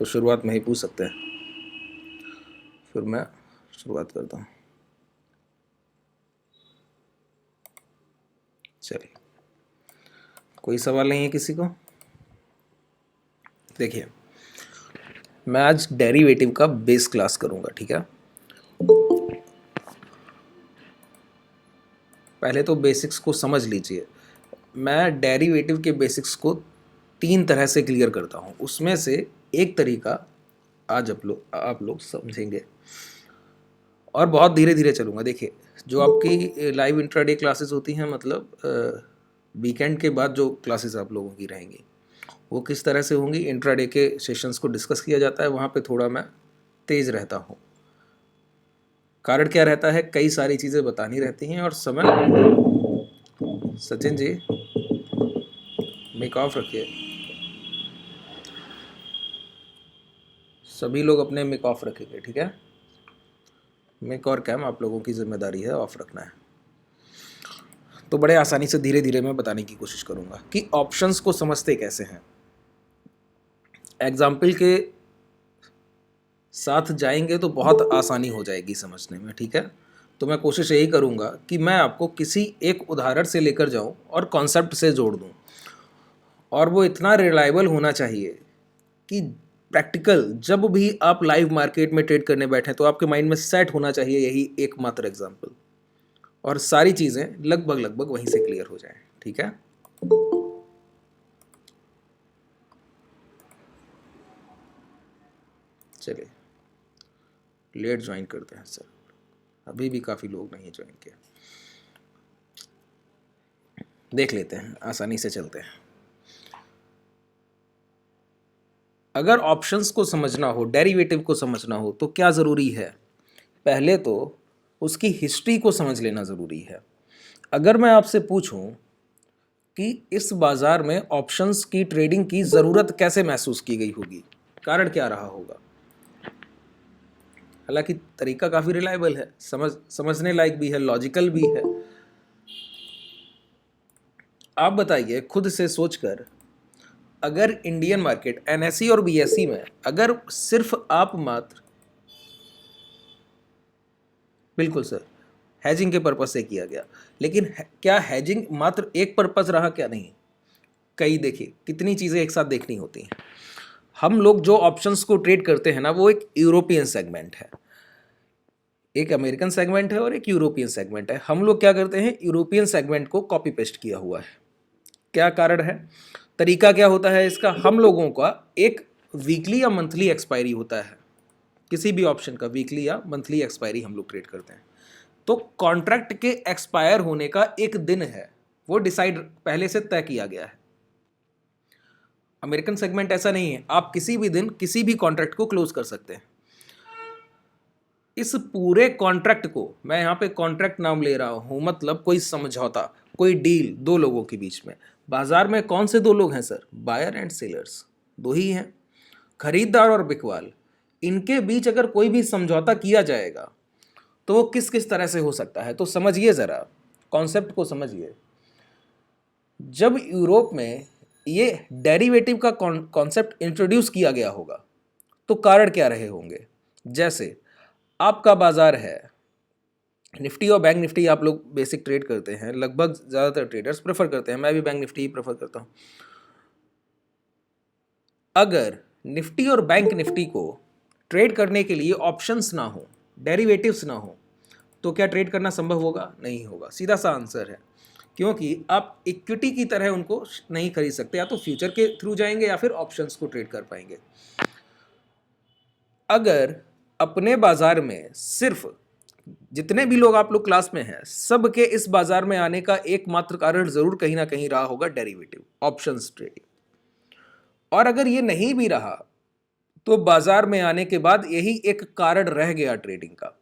तो शुरुआत में ही पूछ सकते हैं। फिर मैं शुरुआत करता हूँ। चलिए, कोई सवाल नहीं है किसी को? देखिए, मैं आज डेरिवेटिव का बेस क्लास करूँगा, ठीक है। पहले तो बेसिक्स को समझ लीजिए। मैं डेरिवेटिव के बेसिक्स को 3 तरह से क्लियर करता हूँ। उसमें से एक तरीका आज आप लोग समझेंगे और बहुत धीरे धीरे चलूँगा। देखिए, जो आपकी लाइव इंट्राडे क्लासेस होती हैं, मतलब वीकेंड के बाद जो क्लासेस आप लोगों की रहेंगी, वो किस तरह से होंगी। इंट्राडे के सेशंस को डिस्कस किया जाता है, वहाँ पे थोड़ा मैं तेज़ रहता हूँ। कारण क्या रहता है, कई सारी चीज़ें बतानी रहती हैं और समय। सचिन जी, मिक ऑफ रखिए। सभी लोग अपने मिक ऑफ रखेंगे, ठीक है। मिक और कैम आप लोगों की जिम्मेदारी है, ऑफ रखना है। तो बड़े आसानी से धीरे धीरे मैं बताने की कोशिश करूँगा कि ऑप्शंस को समझते कैसे हैं। एग्जाम्पल के साथ जाएंगे तो बहुत आसानी हो जाएगी समझने में, ठीक है। तो मैं कोशिश यही करूँगा कि मैं आपको किसी एक उदाहरण से लेकर जाऊँ और कॉन्सेप्ट से जोड़ दूँ, और वो इतना रिलायबल होना चाहिए कि प्रैक्टिकल जब भी आप लाइव मार्केट में ट्रेड करने बैठें तो आपके माइंड में सेट होना चाहिए यही एकमात्र एग्जाम्पल, और सारी चीज़ें लगभग लगभग वहीं से क्लियर हो जाएं, ठीक है। चलिए, लेट ज्वाइन करते हैं सर, अभी भी काफ़ी लोग नहीं ज्वाइन किया। देख लेते हैं, आसानी से चलते हैं। अगर ऑप्शंस को समझना हो, डेरिवेटिव को समझना हो, तो क्या ज़रूरी है? पहले तो उसकी हिस्ट्री को समझ लेना ज़रूरी है। अगर मैं आपसे पूछूं कि इस बाज़ार में ऑप्शंस की ट्रेडिंग की ज़रूरत कैसे महसूस की गई होगी, कारण क्या रहा होगा। हालांकि तरीका काफ़ी रिलायबल है, समझने लायक भी है, लॉजिकल भी है। आप बताइए खुद से सोचकर, अगर इंडियन मार्केट एनएसई और बीएसई में अगर सिर्फ आप मात्र, बिल्कुल सर, हैजिंग के पर्पज से किया गया, लेकिन क्या हैजिंग मात्र एक पर्पज रहा? क्या नहीं, कई। देखिए, कितनी चीज़ें एक साथ देखनी होती हैं। हम लोग जो ऑप्शंस को ट्रेड करते हैं ना, वो एक यूरोपियन सेगमेंट है, एक अमेरिकन सेगमेंट है और एक यूरोपियन सेगमेंट है। हम लोग क्या करते हैं, यूरोपियन सेगमेंट को कॉपी पेस्ट किया हुआ है। क्या कारण है, तरीका क्या होता है इसका? हम लोगों का एक वीकली या मंथली एक्सपायरी होता है, किसी भी ऑप्शन का वीकली या मंथली एक्सपायरी हम लोग ट्रेड करते हैं। तो कॉन्ट्रैक्ट के एक्सपायर होने का एक दिन है, वो डिसाइड पहले से तय किया गया है। अमेरिकन सेगमेंट ऐसा नहीं है, आप किसी भी दिन किसी भी कॉन्ट्रैक्ट को क्लोज कर सकते हैं। इस पूरे कॉन्ट्रैक्ट को मैं यहाँ पे कॉन्ट्रैक्ट नाम ले रहा हूँ, मतलब कोई समझौता, कोई डील दो लोगों के बीच में। बाजार में कौन से दो लोग हैं सर? बायर एंड सेलर्स, दो ही हैं, खरीदार और बिकवाल। इनके बीच अगर कोई भी समझौता किया जाएगा तो वो किस किस तरह से हो सकता है, तो समझिए ज़रा, कॉन्सेप्ट को समझिए। जब यूरोप में ये डेरिवेटिव का कॉन्सेप्ट इंट्रोड्यूस किया गया होगा तो कारण क्या रहे होंगे। जैसे आपका बाजार है, निफ्टी और बैंक निफ्टी आप लोग बेसिक ट्रेड करते हैं, लगभग ज़्यादातर ट्रेडर्स प्रेफर करते हैं, मैं भी बैंक निफ्टी ही प्रेफर करता हूँ। अगर निफ्टी और बैंक निफ्टी को ट्रेड करने के लिए ऑप्शंस ना हो, डेरिवेटिव्स ना हो, तो क्या ट्रेड करना संभव होगा? नहीं होगा। सीधा सा आंसर है, क्योंकि आप इक्विटी की तरह उनको नहीं खरीद सकते, या तो फ्यूचर के थ्रू जाएंगे या फिर ऑप्शंस को ट्रेड कर पाएंगे। अगर अपने बाजार में सिर्फ जितने भी लोग आप लोग क्लास में हैं, सबके इस बाजार में आने का एकमात्र कारण जरूर कहीं ना कहीं रहा होगा डेरिवेटिव, ऑप्शंस ट्रेडिंग। और अगर ये नहीं भी रहा तो बाजार में आने के बाद यही एक कारण रह गया ट्रेडिंग का।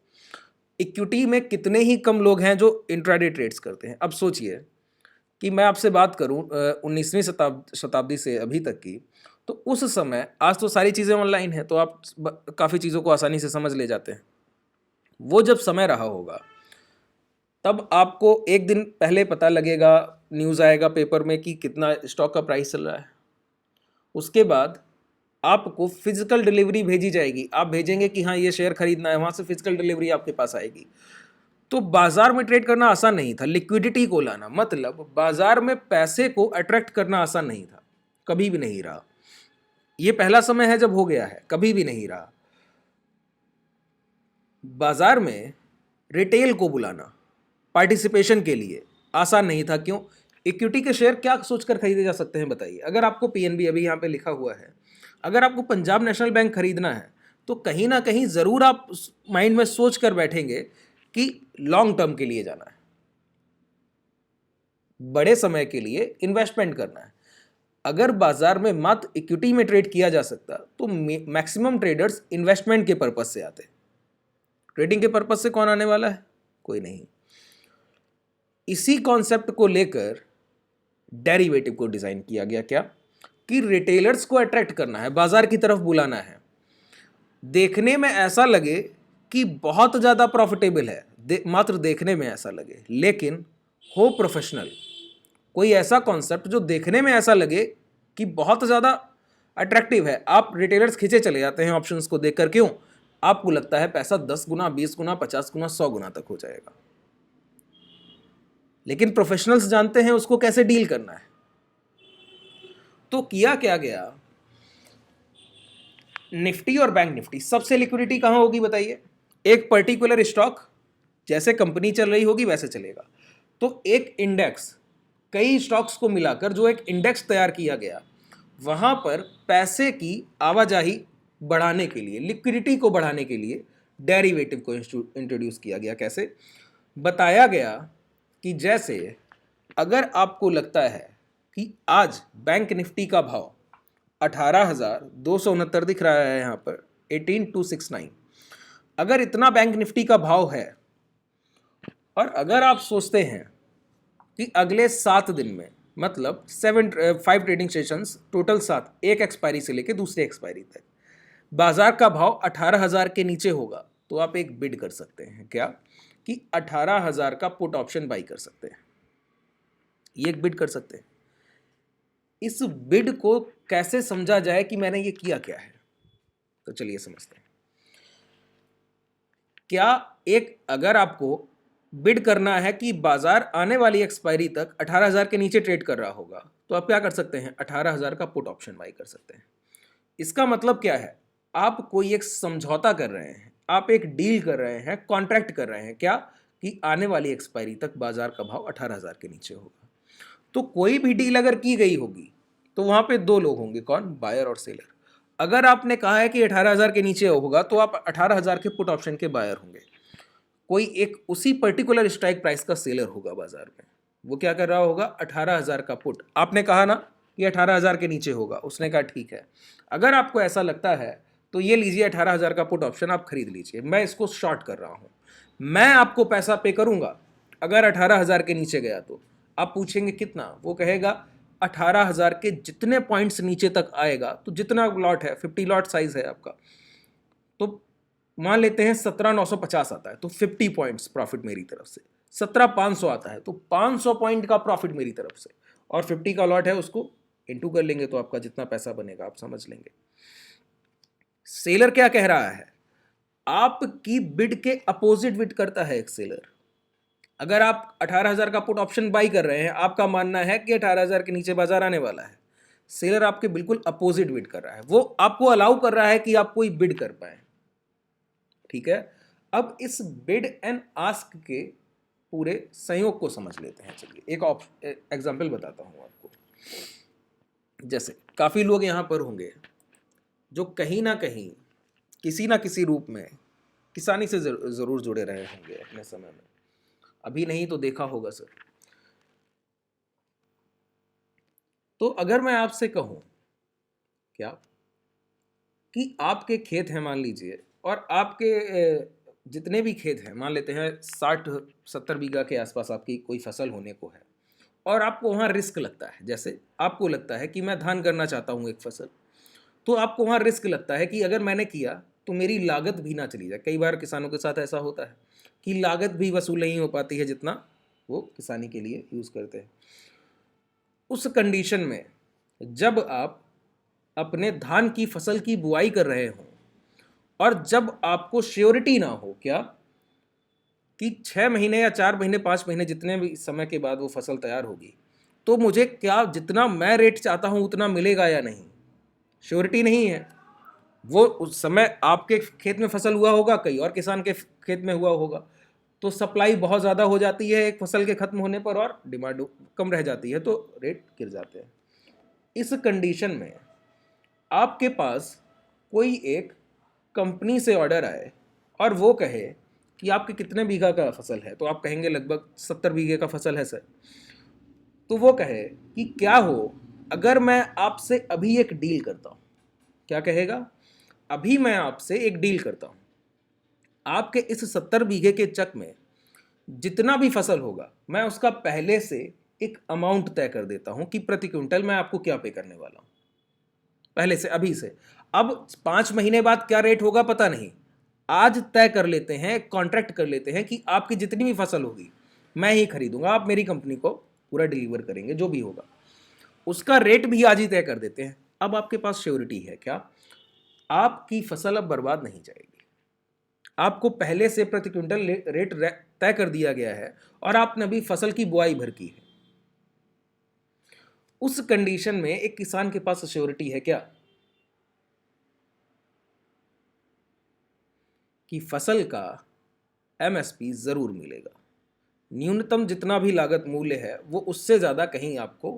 इक्विटी में कितने ही कम लोग हैं जो इंट्राडे ट्रेड्स करते हैं। अब सोचिए कि मैं आपसे बात करूं 19वीं शताब्दी से अभी तक की, तो उस समय, आज तो सारी चीज़ें ऑनलाइन हैं तो आप काफ़ी चीज़ों को आसानी से समझ ले जाते हैं। वो जब समय रहा होगा तब आपको एक दिन पहले पता लगेगा, न्यूज़ आएगा पेपर में कि कितना स्टॉक का प्राइस चल रहा है। उसके बाद आपको फिजिकल डिलीवरी भेजी जाएगी, आप भेजेंगे कि हाँ ये शेयर खरीदना है, वहां से फिजिकल डिलीवरी आपके पास आएगी। तो बाजार में ट्रेड करना आसान नहीं था। लिक्विडिटी को लाना, मतलब बाजार में पैसे को अट्रैक्ट करना आसान नहीं था, कभी भी नहीं रहा। ये पहला समय है जब हो गया है, कभी भी नहीं रहा। बाजार में रिटेल को बुलाना पार्टिसिपेशन के लिए आसान नहीं था। क्यों? इक्विटी के शेयर क्या सोचकर खरीदे जा सकते हैं बताइए। अगर आपको पीएनबी, अभी यहाँ पे लिखा हुआ है, अगर आपको पंजाब नेशनल बैंक खरीदना है तो कहीं ना कहीं ज़रूर आप माइंड में सोच कर बैठेंगे कि लॉन्ग टर्म के लिए जाना है, बड़े समय के लिए इन्वेस्टमेंट करना है। अगर बाजार में मात्र इक्विटी में ट्रेड किया जा सकता तो मैक्सिमम ट्रेडर्स इन्वेस्टमेंट के पर्पज से आते। ट्रेडिंग के पर्पज से कौन आने वाला है? कोई नहीं। इसी कॉन्सेप्ट को लेकर डेरिवेटिव को डिजाइन किया गया। क्या? कि रिटेलर्स को अट्रैक्ट करना है, बाजार की तरफ बुलाना है, देखने में ऐसा लगे कि बहुत ज्यादा प्रॉफिटेबल है, मात्र देखने में ऐसा लगे, लेकिन हो प्रोफेशनल। कोई ऐसा कॉन्सेप्ट जो देखने में ऐसा लगे कि बहुत ज्यादा अट्रैक्टिव है, आप रिटेलर्स खींचे चले जाते हैं ऑप्शंस को देखकर। क्यों? आपको लगता है पैसा 10 गुना, 20 गुना, 50 गुना, 100 गुना तक हो जाएगा। लेकिन प्रोफेशनल्स जानते हैं उसको कैसे डील करना है। तो किया क्या गया, निफ्टी और बैंक निफ्टी, सबसे लिक्विडिटी कहां होगी बताइए? एक पर्टिकुलर स्टॉक, जैसे कंपनी चल रही होगी वैसे चलेगा। तो एक इंडेक्स, कई स्टॉक्स को मिलाकर जो एक इंडेक्स तैयार किया गया, वहां पर पैसे की आवाजाही बढ़ाने के लिए, लिक्विडिटी को बढ़ाने के लिए डेरिवेटिव को इंट्रोड्यूस किया गया। कैसे? बताया गया कि जैसे अगर आपको लगता है कि आज बैंक निफ्टी का भाव 18,269 दिख रहा है, यहाँ पर 18,269, अगर इतना बैंक निफ्टी का भाव है, और अगर आप सोचते हैं कि अगले 7 दिन में, मतलब 5 ट्रेडिंग सेशंस टोटल 7, एक एक्सपायरी से लेकर दूसरे एक्सपायरी तक, बाजार का भाव 18,000 के नीचे होगा, तो आप एक बिड कर सकते हैं। क्या? कि 18,000 का पुट ऑप्शन बाई कर सकते हैं। ये एक बिड कर सकते हैं। इस बिड को कैसे समझा जाए कि मैंने ये किया क्या है, तो चलिए समझते हैं। क्या एक, अगर आपको बिड करना है कि बाजार आने वाली एक्सपायरी तक 18,000 के नीचे ट्रेड कर रहा होगा, तो आप क्या कर सकते हैं? 18,000 का पुट ऑप्शन बाई कर सकते हैं। इसका मतलब क्या है? आप कोई एक समझौता कर रहे हैं, आप एक डील कर रहे हैं, कॉन्ट्रैक्ट कर रहे हैं। क्या? कि आने वाली एक्सपायरी तक बाजार का भाव 18,000 के नीचे होगा। तो कोई भी डील अगर की गई होगी तो वहां पे दो लोग होंगे, कौन? बायर और सेलर। अगर आपने कहा है कि 18,000 के नीचे होगा, तो आप 18,000 के पुट ऑप्शन के बायर होंगे। कोई एक उसी पर्टिकुलर स्ट्राइक प्राइस का सेलर होगा बाजार में, वो क्या कर रहा होगा? 18,000 का पुट, आपने कहा ना कि 18,000 के नीचे होगा, उसने कहा ठीक है। अगर आपको ऐसा लगता है तो ये लीजिए 18,000 का पुट ऑप्शन, आप खरीद लीजिए, मैं इसको शॉर्ट कर रहा हूं, मैं आपको पैसा पे करूंगा अगर 18,000 के नीचे गया तो। आप पूछेंगे कितना? वो कहेगा 18,000 के जितने पॉइंट्स नीचे तक आएगा, तो जितना लॉट है, 50 लॉट साइज है आपका, तो मान लेते हैं 17,950 आता है, तो 50 पॉइंट्स प्रॉफिट मेरी तरफ से। 17,500 आता है तो 500 पॉइंट का प्रॉफिट मेरी तरफ से, और 50 का लॉट है, उसको इंटू कर लेंगे तो आपका जितना पैसा बनेगा आप समझ लेंगे। सेलर क्या कह रहा है? आपकी बिड के अपोजिट बिड करता है एक सेलर। अगर आप 18,000 का पुट ऑप्शन बाई कर रहे हैं, आपका मानना है कि 18,000 के नीचे बाजार आने वाला है, सेलर आपके बिल्कुल अपोजिट बिड कर रहा है, वो आपको अलाउ कर रहा है कि आप कोई बिड कर पाए। ठीक है, अब इस बिड एंड आस्क के पूरे संयोग को समझ लेते हैं। चलिए एक एग्जांपल बताता हूं आपको। जैसे काफी लोग यहां पर होंगे जो कहीं ना कहीं, किसी ना किसी रूप में किसानी से जरूर जुड़े रहे होंगे अपने समय में, अभी नहीं तो देखा होगा सर। तो अगर मैं आपसे कहूं क्या कि आपके खेत हैं मान लीजिए, और आपके जितने भी खेत हैं, मान लेते हैं 60-70 बीघा के आसपास आपकी कोई फसल होने को है, और आपको वहाँ रिस्क लगता है। जैसे आपको लगता है कि मैं धान करना चाहता हूँ एक फसल, तो आपको वहाँ रिस्क लगता है कि अगर मैंने किया तो मेरी लागत भी ना चली जाए। कई बार किसानों के साथ ऐसा होता है कि लागत भी वसूल नहीं हो पाती है जितना वो किसानी के लिए यूज़ करते हैं। उस कंडीशन में जब आप अपने धान की फसल की बुआई कर रहे हों और जब आपको श्योरिटी ना हो क्या कि 6 महीने या 4 महीने 5 महीने जितने भी समय के बाद वो फसल तैयार होगी, तो मुझे क्या जितना मैं रेट चाहता हूँ उतना मिलेगा या नहीं, श्योरिटी नहीं है। वो उस समय आपके खेत में फसल हुआ होगा, कई और किसान के खेत में हुआ होगा, तो सप्लाई बहुत ज़्यादा हो जाती है एक फसल के ख़त्म होने पर और डिमांड कम रह जाती है, तो रेट गिर जाते हैं। इस कंडीशन में आपके पास कोई एक कंपनी से ऑर्डर आए और वो कहे कि आपके कितने बीघा का फसल है, तो आप कहेंगे लगभग 70 बीघे का फसल है सर। तो वो कहे कि क्या हो अगर मैं आपसे अभी एक डील करता हूँ। क्या कहेगा? अभी मैं आपसे एक डील करता हूँ, आपके इस 70 बीघे के चक में जितना भी फसल होगा मैं उसका पहले से एक अमाउंट तय कर देता हूँ कि प्रति क्विंटल मैं आपको क्या पे करने वाला हूँ पहले से, अभी से। अब 5 महीने बाद क्या रेट होगा पता नहीं, आज तय कर लेते हैं, कॉन्ट्रैक्ट कर लेते हैं कि आपकी जितनी भी फसल होगी मैं ही खरीदूंगा, आप मेरी कंपनी को पूरा डिलीवर करेंगे, जो भी होगा उसका रेट भी आज ही तय कर देते हैं। अब आपके पास श्योरिटी है क्या? आपकी फसल अब बर्बाद नहीं जाएगी, आपको पहले से प्रति क्विंटल रेट तय कर दिया गया है और आपने अभी फसल की बुआई भर की है। उस कंडीशन में एक किसान के पास श्योरिटी है क्या कि फसल का एमएसपी जरूर मिलेगा, न्यूनतम जितना भी लागत मूल्य है वो उससे ज़्यादा कहीं आपको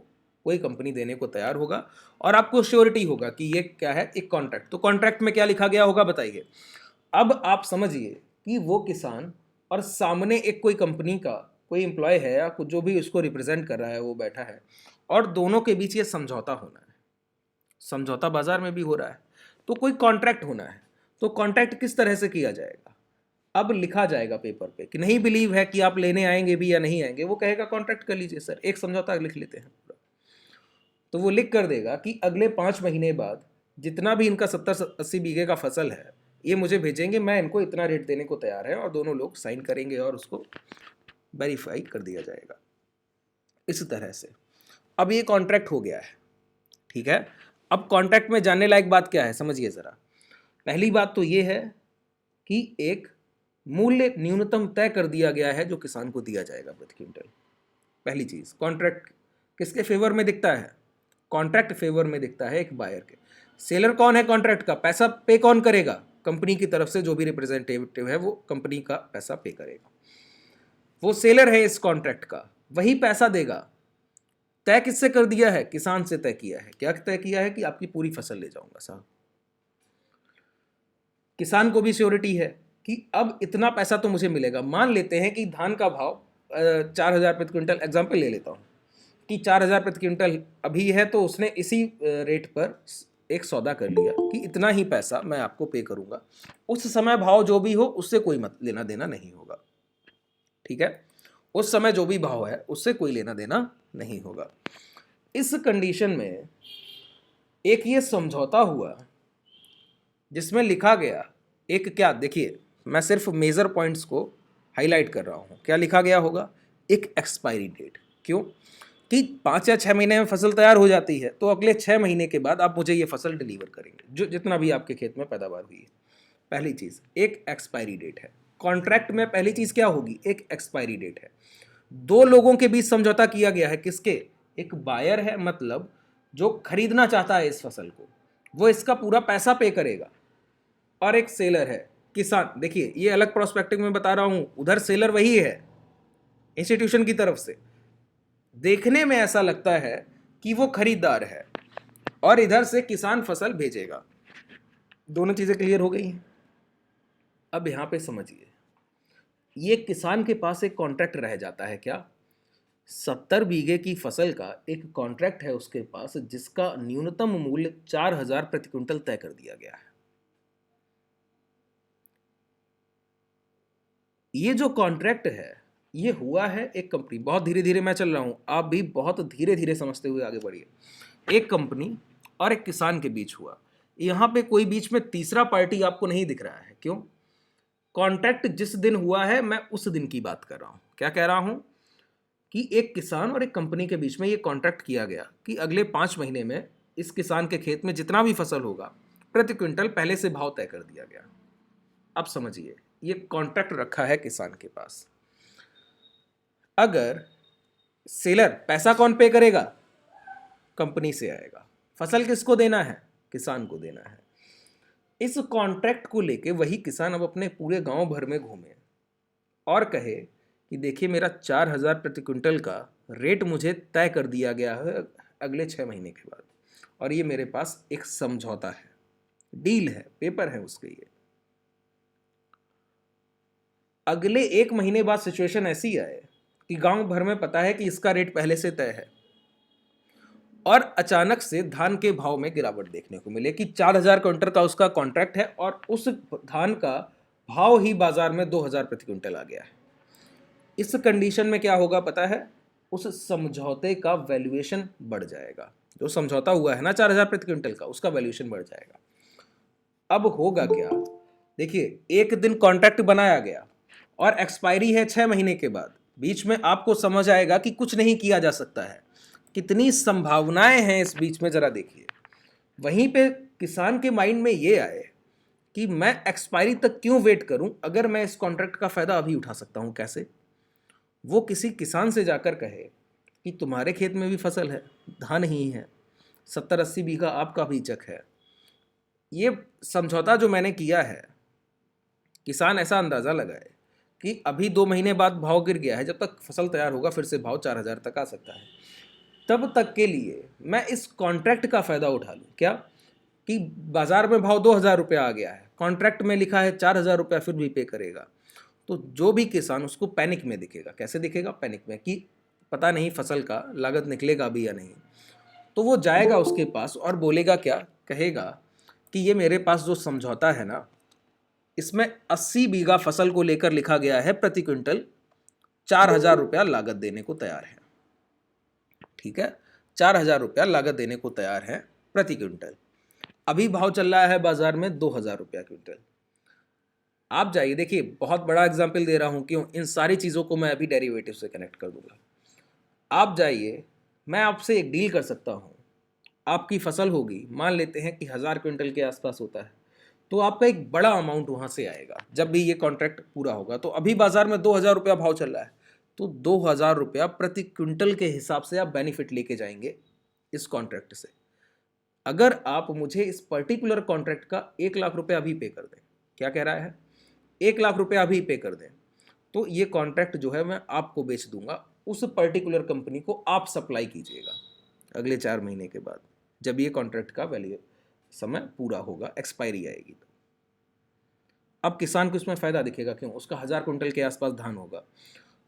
कोई कंपनी देने को तैयार होगा और आपको श्योरिटी होगा कि ये क्या है, एक कॉन्ट्रैक्ट। तो कॉन्ट्रैक्ट में क्या लिखा गया होगा बताइए। अब आप समझिए कि वो किसान और सामने एक कोई कंपनी का कोई एम्प्लॉय है या कुछ जो भी उसको रिप्रेजेंट कर रहा है वो बैठा है और दोनों के बीच ये समझौता होना है। समझौता बाजार में भी हो रहा है, तो कोई कॉन्ट्रैक्ट होना है। तो कॉन्ट्रैक्ट किस तरह से किया जाएगा? अब लिखा जाएगा पेपर पे कि नहीं बिलीव है कि आप लेने आएंगे भी या नहीं आएंगे, वो कहेगा कॉन्ट्रैक्ट कर लीजिए सर, एक समझौता लिख लेते हैं पूरा। तो वो लिख कर देगा कि अगले 5 महीने बाद जितना भी इनका 70-80 बीघे का फसल है ये मुझे भेजेंगे, मैं इनको इतना रेट देने को तैयार है, और दोनों लोग साइन करेंगे और उसको वेरीफाई कर दिया जाएगा। इस तरह से अब ये कॉन्ट्रैक्ट हो गया है, ठीक है। अब कॉन्ट्रैक्ट में जानने लायक बात क्या है समझिए ज़रा। पहली बात तो ये है कि एक मूल्य न्यूनतम तय कर दिया गया है जो किसान को दिया जाएगा प्रति क्विंटल। पहली चीज़, कॉन्ट्रैक्ट किसके फेवर में दिखता है? कॉन्ट्रैक्ट फेवर में दिखता है एक बायर के। सेलर कौन है कॉन्ट्रैक्ट का? पैसा पे कौन करेगा? कंपनी की तरफ से जो भी रिप्रेजेंटेटिव है वो कंपनी का पैसा पे करेगा। वो सेलर है इस कॉन्ट्रैक्ट का, वही पैसा देगा। तय किससे कर दिया है? किसान से तय किया है। क्या तय किया है? कि आपकी पूरी फसल ले जाऊंगा साहब। किसान को भी श्योरिटी है कि अब इतना पैसा तो मुझे मिलेगा। मान लेते हैं कि धान का भाव 4,000 प्रति क्विंटल, एग्जाम्पल ले लेता हूँ कि 4,000 प्रति क्विंटल अभी है, तो उसने इसी रेट पर एक सौदा कर लिया कि इतना ही पैसा मैं आपको पे करूंगा। उस समय भाव जो भी हो उससे कोई मत लेना देना नहीं होगा, ठीक है। उस समय जो भी भाव है उससे कोई लेना देना नहीं होगा। इस कंडीशन में एक ये समझौता हुआ जिसमें लिखा गया एक, क्या देखिए मैं सिर्फ मेजर पॉइंट्स को हाईलाइट कर रहा हूँ। क्या लिखा गया होगा? एक एक्सपायरी डेट। क्यों? कि 5 या 6 महीने में फसल तैयार हो जाती है, तो अगले 6 महीने के बाद आप मुझे ये फसल डिलीवर करेंगे जो जितना भी आपके खेत में पैदावार हुई है। पहली चीज़ एक एक्सपायरी डेट है। कॉन्ट्रैक्ट में पहली चीज़ क्या होगी? एक एक्सपायरी डेट है। दो लोगों के बीच समझौता किया गया है। किसके? एक बायर है, मतलब जो खरीदना चाहता है इस फसल को, वो इसका पूरा पैसा पे करेगा, और एक सेलर है किसान। देखिए ये अलग प्रोस्पेक्टिव में बता रहा हूं, उधर सेलर वही है इंस्टीट्यूशन की तरफ से, देखने में ऐसा लगता है कि वो खरीदार है, और इधर से किसान फसल भेजेगा। दोनों चीजें क्लियर हो गई हैं। अब यहां पे समझिए, ये किसान के पास एक कॉन्ट्रैक्ट रह जाता है। क्या? 70 बीघे की फसल का एक कॉन्ट्रैक्ट है उसके पास, जिसका न्यूनतम मूल्य 4,000 प्रति क्विंटल तय कर दिया गया है। ये जो कॉन्ट्रैक्ट है ये हुआ है एक कंपनी, बहुत धीरे धीरे मैं चल रहा हूं, आप भी बहुत धीरे धीरे समझते हुए आगे बढ़िए। एक कंपनी और एक किसान के बीच हुआ। यहां पे कोई बीच में तीसरा पार्टी आपको नहीं दिख रहा है। क्यों? कॉन्ट्रैक्ट जिस दिन हुआ है मैं उस दिन की बात कर रहा हूं। क्या कह रहा हूं? कि एक किसान और एक कंपनी के बीच में ये कॉन्ट्रैक्ट किया गया कि अगले 5 महीने में इस किसान के खेत में जितना भी फसल होगा प्रति क्विंटल पहले से भाव तय कर दिया गया। अब समझिए, ये कॉन्ट्रैक्ट रखा है किसान के पास। अगर सेलर, पैसा कौन पे करेगा? कंपनी से आएगा। फसल किसको देना है? किसान को देना है। इस कॉन्ट्रैक्ट को लेके वही किसान अब अपने पूरे गांव भर में घूमे और कहे कि देखिए, मेरा 4,000 प्रति क्विंटल का रेट मुझे तय कर दिया गया है अगले 6 महीने के बाद, और ये मेरे पास एक समझौता है, डील है, पेपर है उसके। ये अगले 1 महीने बाद सिचुएशन ऐसी आए कि गांव भर में पता है कि इसका रेट पहले से तय है, और अचानक से धान के भाव में गिरावट देखने को मिले कि 4,000 क्विंटल का उसका कॉन्ट्रैक्ट है और उस धान का भाव ही बाजार में 2,000 प्रति क्विंटल आ गया है। इस कंडीशन में क्या होगा पता है? उस समझौते का वैल्यूएशन बढ़ जाएगा। जो समझौता हुआ है ना 4,000 प्रति क्विंटल का, उसका वैल्यूएशन बढ़ जाएगा। अब होगा क्या? देखिए, एक दिन कॉन्ट्रैक्ट बनाया गया और एक्सपायरी है 6 महीने के बाद। बीच में आपको समझ आएगा कि कुछ नहीं किया जा सकता है, कितनी संभावनाएं हैं इस बीच में, जरा देखिए। वहीं पे किसान के माइंड में ये आए कि मैं एक्सपायरी तक क्यों वेट करूं, अगर मैं इस कॉन्ट्रैक्ट का फायदा अभी उठा सकता हूं। कैसे? वो किसी किसान से जाकर कहे कि तुम्हारे खेत में भी फसल है, धान ही है, 70-80 बीघा आपका भी चक है, ये समझौता जो मैंने किया है, किसान ऐसा अंदाजा लगाए कि अभी 2 महीने बाद भाव गिर गया है, जब तक फसल तैयार होगा फिर से भाव 4,000 तक आ सकता है, तब तक के लिए मैं इस कॉन्ट्रैक्ट का फायदा उठा लूँ। क्या कि बाजार में भाव 2,000 रुपया आ गया है, कॉन्ट्रैक्ट में लिखा है 4,000 रुपया फिर भी पे करेगा, तो जो भी किसान, उसको पैनिक में दिखेगा। कैसे दिखेगा? पैनिक में, कि पता नहीं फसल का लागत निकलेगा भी या नहीं। तो वो जाएगा उसके पास और बोलेगा क्या? कहेगा कि ये मेरे पास जो समझौता है ना, इसमें 80 बीघा फसल को लेकर लिखा गया है, प्रति क्विंटल 4,000 रुपया लागत देने को तैयार है। ठीक है, 4,000 रुपया लागत देने को तैयार है प्रति क्विंटल। अभी भाव चल रहा है बाजार में 2,000 रुपया क्विंटल। आप जाइए, देखिए, बहुत बड़ा एग्जाम्पल दे रहा हूं, क्यों? इन सारी चीज़ों को मैं अभी डेरिवेटिव से कनेक्ट कर दूंगा। आप जाइए, मैं आपसे एक डील कर सकता हूं। आपकी फसल होगी, मान लेते हैं कि 1,000 क्विंटल के आसपास होता है, तो आपका एक बड़ा अमाउंट वहां से आएगा जब भी ये कॉन्ट्रैक्ट पूरा होगा। तो अभी बाजार में 2,000 रुपया भाव चल रहा है, तो 2,000 रुपया प्रति क्विंटल के हिसाब से आप बेनिफिट लेके जाएंगे इस कॉन्ट्रैक्ट से। अगर आप मुझे इस पर्टिकुलर कॉन्ट्रैक्ट का 1,00,000 रुपया अभी पे कर दें, क्या कह रहा है? 1,00,000 रुपया अभी पे कर दें, तो ये कॉन्ट्रैक्ट जो है मैं आपको बेच दूंगा, उस पर्टिकुलर कंपनी को आप सप्लाई कीजिएगा अगले 4 महीने के बाद, जब ये कॉन्ट्रैक्ट का वैल्यू समय पूरा होगा, एक्सपायरी आएगी। तो अब किसान को इसमें फ़ायदा दिखेगा। क्यों? उसका 1,000 क्विंटल के आसपास धान होगा।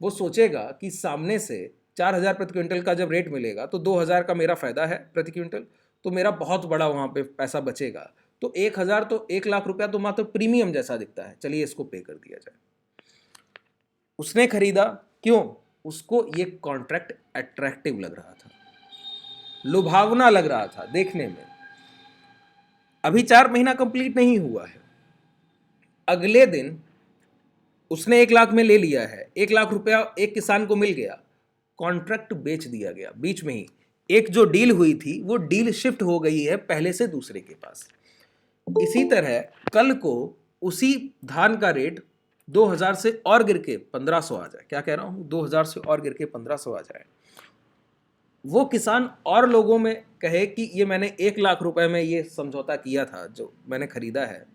वो सोचेगा कि सामने से 4,000 प्रति क्विंटल का जब रेट मिलेगा तो 2,000 का मेरा फ़ायदा है प्रति क्विंटल, तो मेरा बहुत बड़ा वहाँ पे पैसा बचेगा। तो 1,000 तो 1,00,000 रुपया तो मात्र प्रीमियम जैसा दिखता है, चलिए इसको पे कर दिया जाए। उसने खरीदा। क्यों? उसको ये कॉन्ट्रैक्ट अट्रैक्टिव लग रहा था, लुभावना लग रहा था देखने में। अभी 4 महीना कंप्लीट नहीं हुआ है, अगले दिन उसने 1,00,000 में ले लिया है, 1,00,000 रुपया एक किसान को मिल गया, कॉन्ट्रैक्ट बेच दिया गया। बीच में ही एक जो डील हुई थी वो डील शिफ्ट हो गई है पहले से दूसरे के पास। इसी तरह कल को उसी धान का रेट 2,000 से और गिर के 1,500 आ जाए, क्या कह रहा हूं, 2,000 से और गिर के 1,500 आ जाए, वो किसान और लोगों में कहे कि ये मैंने 1,00,000 रुपए में ये समझौता किया था, जो मैंने खरीदा है,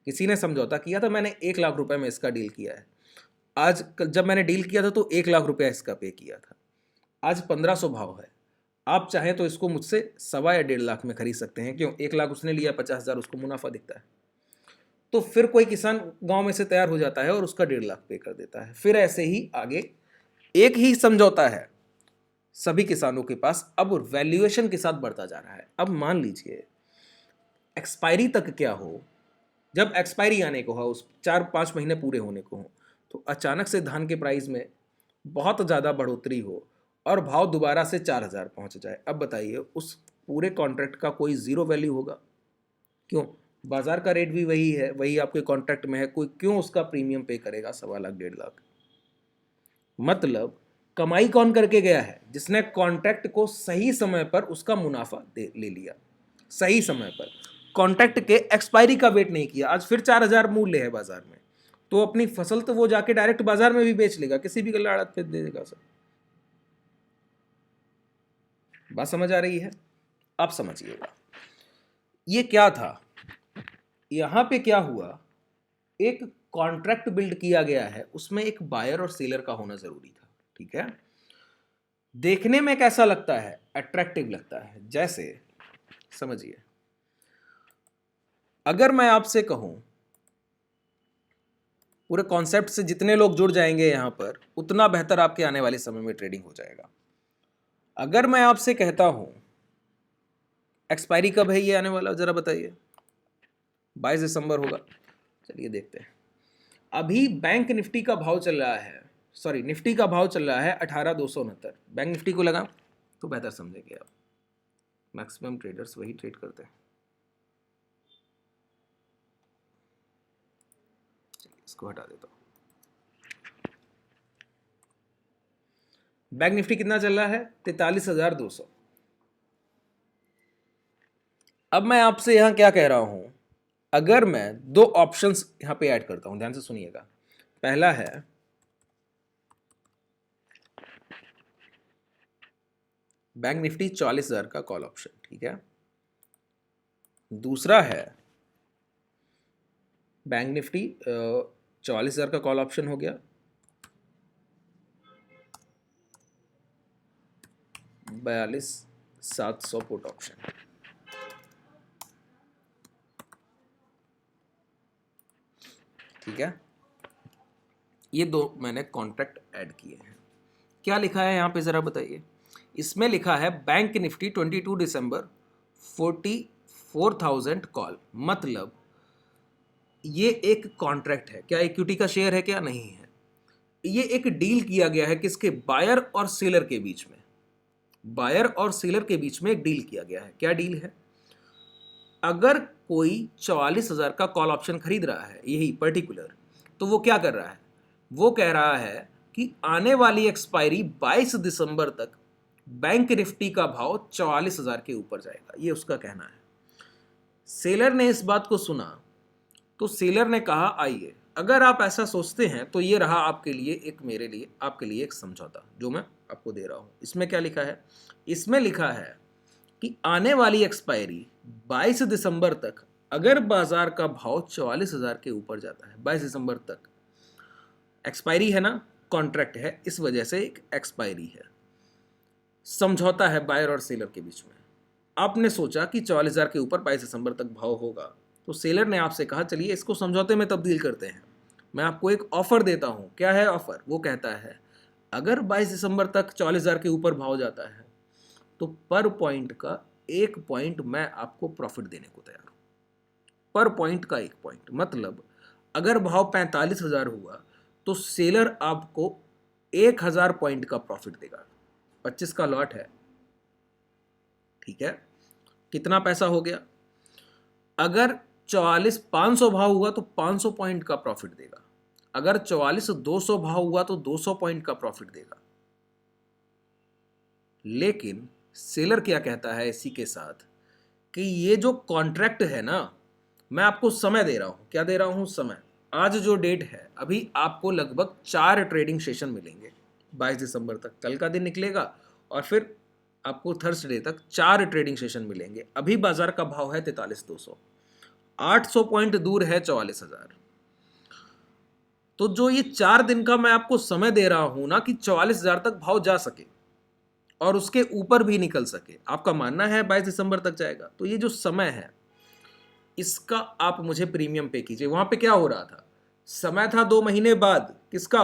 किसी ने समझौता किया था, मैंने 1,00,000 रुपए में इसका डील किया है। आज जब मैंने डील किया था तो 1,00,000 रुपया इसका पे किया था, आज 1,500 भाव है। आप चाहें तो इसको मुझसे 1.25 या 1.5 लाख में खरीद सकते हैं। क्यों? 1,00,000 उसने लिया, 50,000 उसको मुनाफा दिखता है। तो फिर कोई किसान गांव में से तैयार हो जाता है और उसका 1.5 लाख पे कर देता है। फिर ऐसे ही आगे एक ही समझौता है सभी किसानों के पास, अब वैल्यूएशन के साथ बढ़ता जा रहा है। अब मान लीजिए एक्सपायरी तक क्या हो, जब एक्सपायरी आने को हो, उस 4-5 महीने पूरे होने को हो, तो अचानक से धान के प्राइस में बहुत ज़्यादा बढ़ोतरी हो और भाव दोबारा से 4,000 पहुंच जाए। अब बताइए, उस पूरे कॉन्ट्रैक्ट का कोई ज़ीरो वैल्यू होगा? क्यों? बाजार का रेट भी वही है, वही आपके कॉन्ट्रैक्ट में है, कोई क्यों उसका प्रीमियम पे करेगा 1.25 लाख 1.5 लाख? मतलब कमाई कौन करके गया है? जिसने कॉन्ट्रैक्ट को सही समय पर उसका मुनाफा ले लिया, सही समय पर, कॉन्ट्रैक्ट के एक्सपायरी का वेट नहीं किया। आज फिर 4,000 मूल्य है बाजार में, तो अपनी फसल तो वो जाके डायरेक्ट बाजार में भी बेच लेगा, किसी भी गल्ला आड़त पे दे देगा सर। बात समझ आ रही है? आप समझिएगा ये क्या था, यहां पे क्या हुआ, एक कॉन्ट्रैक्ट बिल्ड किया गया है, उसमें एक बायर और सेलर का होना जरूरी था। ठीक है, देखने में कैसा लगता है? अट्रैक्टिव लगता है। जैसे समझिए, अगर मैं आपसे कहूं, पूरे कॉन्सेप्ट से जितने लोग जुड़ जाएंगे यहां पर, उतना बेहतर आपके आने वाले समय में ट्रेडिंग हो जाएगा। अगर मैं आपसे कहता हूं एक्सपायरी कब है ये आने वाला, जरा बताइए। 22 दिसंबर होगा। चलिए देखते हैं। अभी बैंक निफ्टी का भाव चल रहा है, सॉरी निफ्टी का भाव चल रहा है 18,269। बैंक निफ्टी को लगा तो बेहतर समझेंगे आप, मैक्सिमम ट्रेडर्स वही ट्रेड करते हैं। इसको हटा देता हूं। बैंक निफ्टी कितना चल रहा है? 43,200। अब मैं आपसे यहां क्या कह रहा हूं, अगर मैं दो ऑप्शंस यहां पे ऐड करता हूं, ध्यान से सुनिएगा। पहला है बैंक निफ्टी 44,000 का कॉल ऑप्शन, ठीक है। दूसरा है बैंक निफ्टी 44,000 का कॉल ऑप्शन हो गया, 42,700 पुट ऑप्शन। ठीक है, ये दो मैंने कॉन्ट्रैक्ट ऐड किए हैं। क्या लिखा है यहां पे जरा बताइए। इसमें लिखा है बैंक निफ्टी 22 दिसंबर 44,000 कॉल, मतलब ये एक कॉन्ट्रैक्ट है। क्या इक्विटी का शेयर है? क्या नहीं है। ये एक डील किया गया है किसके? बायर और सेलर के बीच में। बायर और सेलर के बीच में एक डील किया गया है। क्या डील है? अगर कोई 44,000 का कॉल ऑप्शन खरीद रहा है, यही पर्टिकुलर, तो वो क्या कर रहा है? वो कह रहा है कि आने वाली एक्सपायरी 22 दिसंबर तक बैंक निफ्टी का भाव 44,000 के ऊपर जाएगा, ये उसका कहना है। सेलर ने इस बात को सुना तो सेलर ने कहा आइए, अगर आप ऐसा सोचते हैं तो ये रहा आपके लिए एक, मेरे लिए, आपके लिए एक समझौता जो मैं आपको दे रहा हूं। इसमें क्या लिखा है? इसमें लिखा है कि आने वाली एक्सपायरी 22 दिसंबर तक अगर बाजार का भाव 44,000 के ऊपर जाता है, 22 दिसंबर तक एक्सपायरी है ना, कॉन्ट्रैक्ट है, इस वजह से एक एक्सपायरी है, समझौता है बायर और सेलर के बीच में। आपने सोचा कि 44,000 के ऊपर 22 दिसंबर तक भाव होगा, तो सेलर ने आपसे कहा चलिए इसको समझौते में तब्दील करते हैं, मैं आपको एक ऑफर देता हूं। क्या है ऑफर? वो कहता है अगर 22 दिसंबर तक 44,000 के ऊपर भाव जाता है तो पर पॉइंट का 1 पॉइंट मैं आपको प्रॉफिट देने को तैयार हूं। पर पॉइंट का 1 पॉइंट, मतलब अगर भाव 45,000 हुआ तो सेलर आपको 1,000 पॉइंट का प्रॉफिट देगा। 25 का लॉट है, ठीक है। कितना पैसा हो गया? अगर 44,500 भाव हुआ तो 500 पॉइंट का प्रॉफिट देगा। अगर 44,200 भाव हुआ तो 200 पॉइंट का प्रॉफिट देगा। लेकिन सेलर क्या कहता है इसी के साथ कि ये जो कॉन्ट्रैक्ट है ना, मैं आपको समय दे रहा हूं। क्या दे रहा हूं? समय। आज जो डेट है, अभी आपको लगभग 4 ट्रेडिंग सेशन मिलेंगे 22 दिसंबर तक। कल का दिन निकलेगा और फिर आपको थर्सडे तक 4 ट्रेडिंग सेशन मिलेंगे। अभी बाजार का भाव है 43,200, 800 पॉइंट दूर है 44,000। तो जो ये 4 दिन का मैं आपको समय दे रहा हूं ना, कि 44,000 तक भाव जा सके और उसके ऊपर भी निकल सके, आपका मानना है 22 दिसंबर तक जाएगा, तो ये जो समय है इसका आप मुझे प्रीमियम पे कीजिए। वहां पे क्या हो रहा था? समय था 2 महीने बाद, किसका?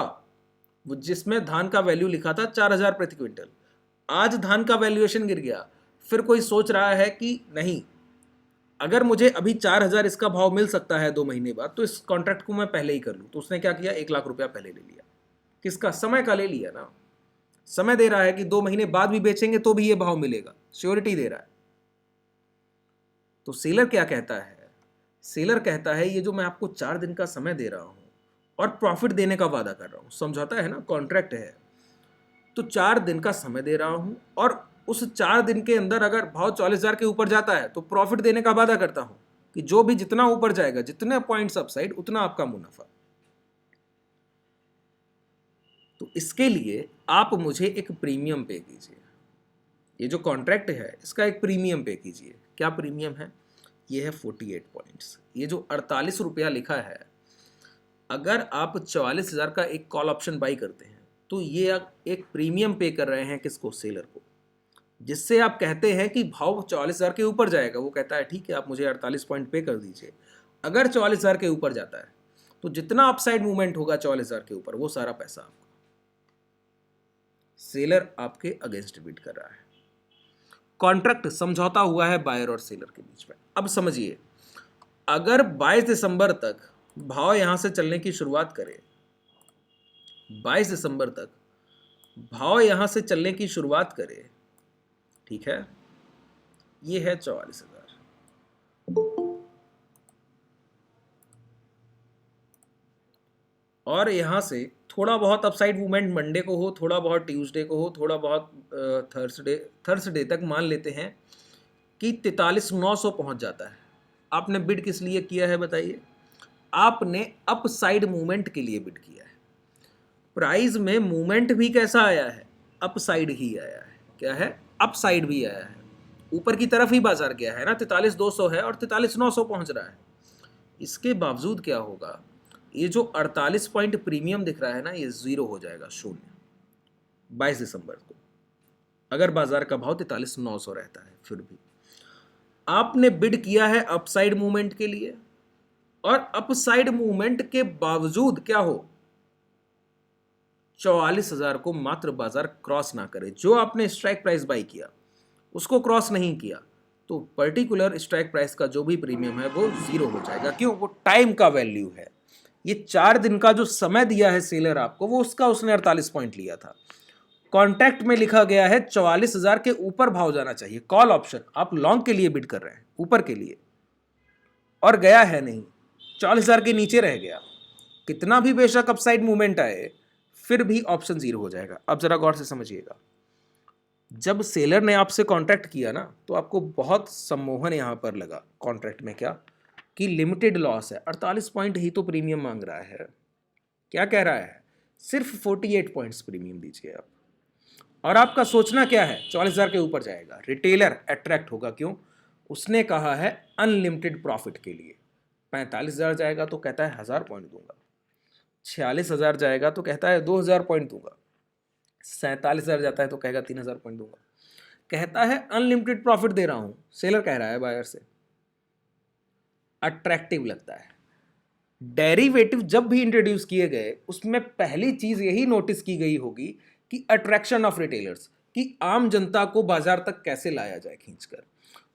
वो जिसमें धान का वैल्यू लिखा था 4,000 प्रति क्विंटल। आज धान का वैल्यूएशन गिर गया, फिर कोई सोच रहा है कि नहीं, अगर मुझे अभी 4,000 इसका भाव मिल सकता है 2 महीने बाद, तो इस कॉन्ट्रैक्ट को मैं पहले ही कर लूं। तो उसने क्या किया? 1,00,000 रुपया पहले ले लिया। किसका? समय का ले लिया ना। समय दे रहा है कि 2 महीने बाद भी बेचेंगे तो भी ये भाव मिलेगा, श्योरिटी दे रहा है। तो सेलर क्या कहता है? सेलर कहता है ये जो मैं आपको 4 दिन का समय दे रहा हूं और प्रॉफिट देने का वादा कर रहा हूं, समझौता है ना, कॉन्ट्रैक्ट है, तो 4 दिन का समय दे रहा हूं और उस 4 दिन के अंदर अगर भाव 44,000 के ऊपर जाता है तो प्रॉफिट देने का वादा करता हूं कि जो भी जितना ऊपर जाएगा, जितने पॉइंट्स अपसाइड, उतना आपका मुनाफा। तो इसके लिए आप मुझे एक प्रीमियम पे कीजिए। ये जो कॉन्ट्रैक्ट है इसका एक प्रीमियम पे कीजिए। क्या प्रीमियम है? ये है 48 पॉइंट्स। ये जो 48 रुपया लिखा है, अगर आप 44,000 का एक कॉल ऑप्शन बाई करते हैं तो ये एक प्रीमियम पे कर रहे हैं किसको? सेलर को। जिससे आप कहते हैं कि भाव 44,000 के ऊपर जाएगा, वो कहता है ठीक है आप मुझे 48 पॉइंट पे कर दीजिए। अगर 44,000 के ऊपर जाता है तो जितना अपसाइड मूवमेंट होगा 44,000 के ऊपर, वो सारा पैसा आपका। सेलर आपके अगेंस्ट बिड कर रहा है। कॉन्ट्रैक्ट समझौता हुआ है बायर और सेलर के बीच में। अब समझिए, अगर 22 दिसंबर तक भाव यहां से चलने की शुरुआत करे, 22 दिसंबर तक भाव यहां से चलने की शुरुआत करे, ठीक है, ये है 44,000। और यहां से थोड़ा बहुत अपसाइड मूवमेंट मंडे को हो, थोड़ा बहुत ट्यूसडे को हो, थोड़ा बहुत थर्सडे तक मान लेते हैं कि 43,900 पहुंच जाता है। आपने बिड किस लिए किया है बताइए? आपने अपसाइड मूवमेंट के लिए बिड किया है। प्राइस में मूवमेंट भी कैसा आया है? अपसाइड ही आया है। क्या है? अपसाइड भी आया है। ऊपर की तरफ ही बाजार गया है ना, 43,200 है और 43,900 पहुंच रहा है। इसके बावजूद क्या होगा? ये जो 48 पॉइंट प्रीमियम दिख रहा है ना, ये जीरो हो जाएगा, शून्य, 22 दिसंबर को, अगर बाजार का भाव 43,900 रहता है। फिर भी आपने बिड किया है अपसाइड मूवमेंट के लिए, और अपसाइड मूवमेंट के बावजूद क्या हो, 44,000 को मात्र बाजार क्रॉस ना करे। जो आपने स्ट्राइक प्राइस बाई किया उसको क्रॉस नहीं किया तो पर्टिकुलर स्ट्राइक प्राइस का जो भी प्रीमियम है वो जीरो हो जाएगा। क्यों? वो टाइम का वैल्यू है। ये 4 दिन का जो समय दिया है सेलर आपको, वो उसका उसने 48 पॉइंट लिया था। कॉन्ट्रैक्ट में लिखा गया है 44,000 के ऊपर भाव जाना चाहिए। कॉल ऑप्शन, आप लॉन्ग के लिए बिड कर रहे हैं, ऊपर के लिए, और गया है नहीं, 44,000 के नीचे रह गया। कितना भी बेशक अपसाइड मूवमेंट आए, फिर भी ऑप्शन जीरो हो जाएगा। अब जरा गौर से समझिएगा, जब सेलर ने आपसे कॉन्ट्रैक्ट किया ना, तो आपको बहुत सम्मोहन यहां पर लगा कॉन्ट्रैक्ट में, क्या कि लिमिटेड लॉस है, 48 पॉइंट ही तो प्रीमियम मांग रहा है। क्या कह रहा है? सिर्फ 48 पॉइंट्स प्रीमियम दीजिए आप। और आपका सोचना क्या है? 44,000 के ऊपर जाएगा, रिटेलर अट्रैक्ट होगा। क्यों? उसने कहा है अनलिमिटेड प्रॉफिट के लिए। 45,000 जाएगा तो कहता है 1,000 पॉइंट दूंगा, 46,000 जाएगा तो कहता है 2,000 पॉइंट दूंगा, 47,000 जाता है तो कहेगा 3,000 पॉइंट दूंगा। कहता है अनलिमिटेड प्रॉफिट दे रहा हूं, सेलर कह रहा है बायर से। अट्रैक्टिव लगता है। डेरिवेटिव जब भी इंट्रोड्यूस किए गए, उसमें पहली चीज यही नोटिस की गई होगी कि अट्रैक्शन ऑफ रिटेलर्स, कि आम जनता को बाजार तक कैसे लाया जाए खींचकर।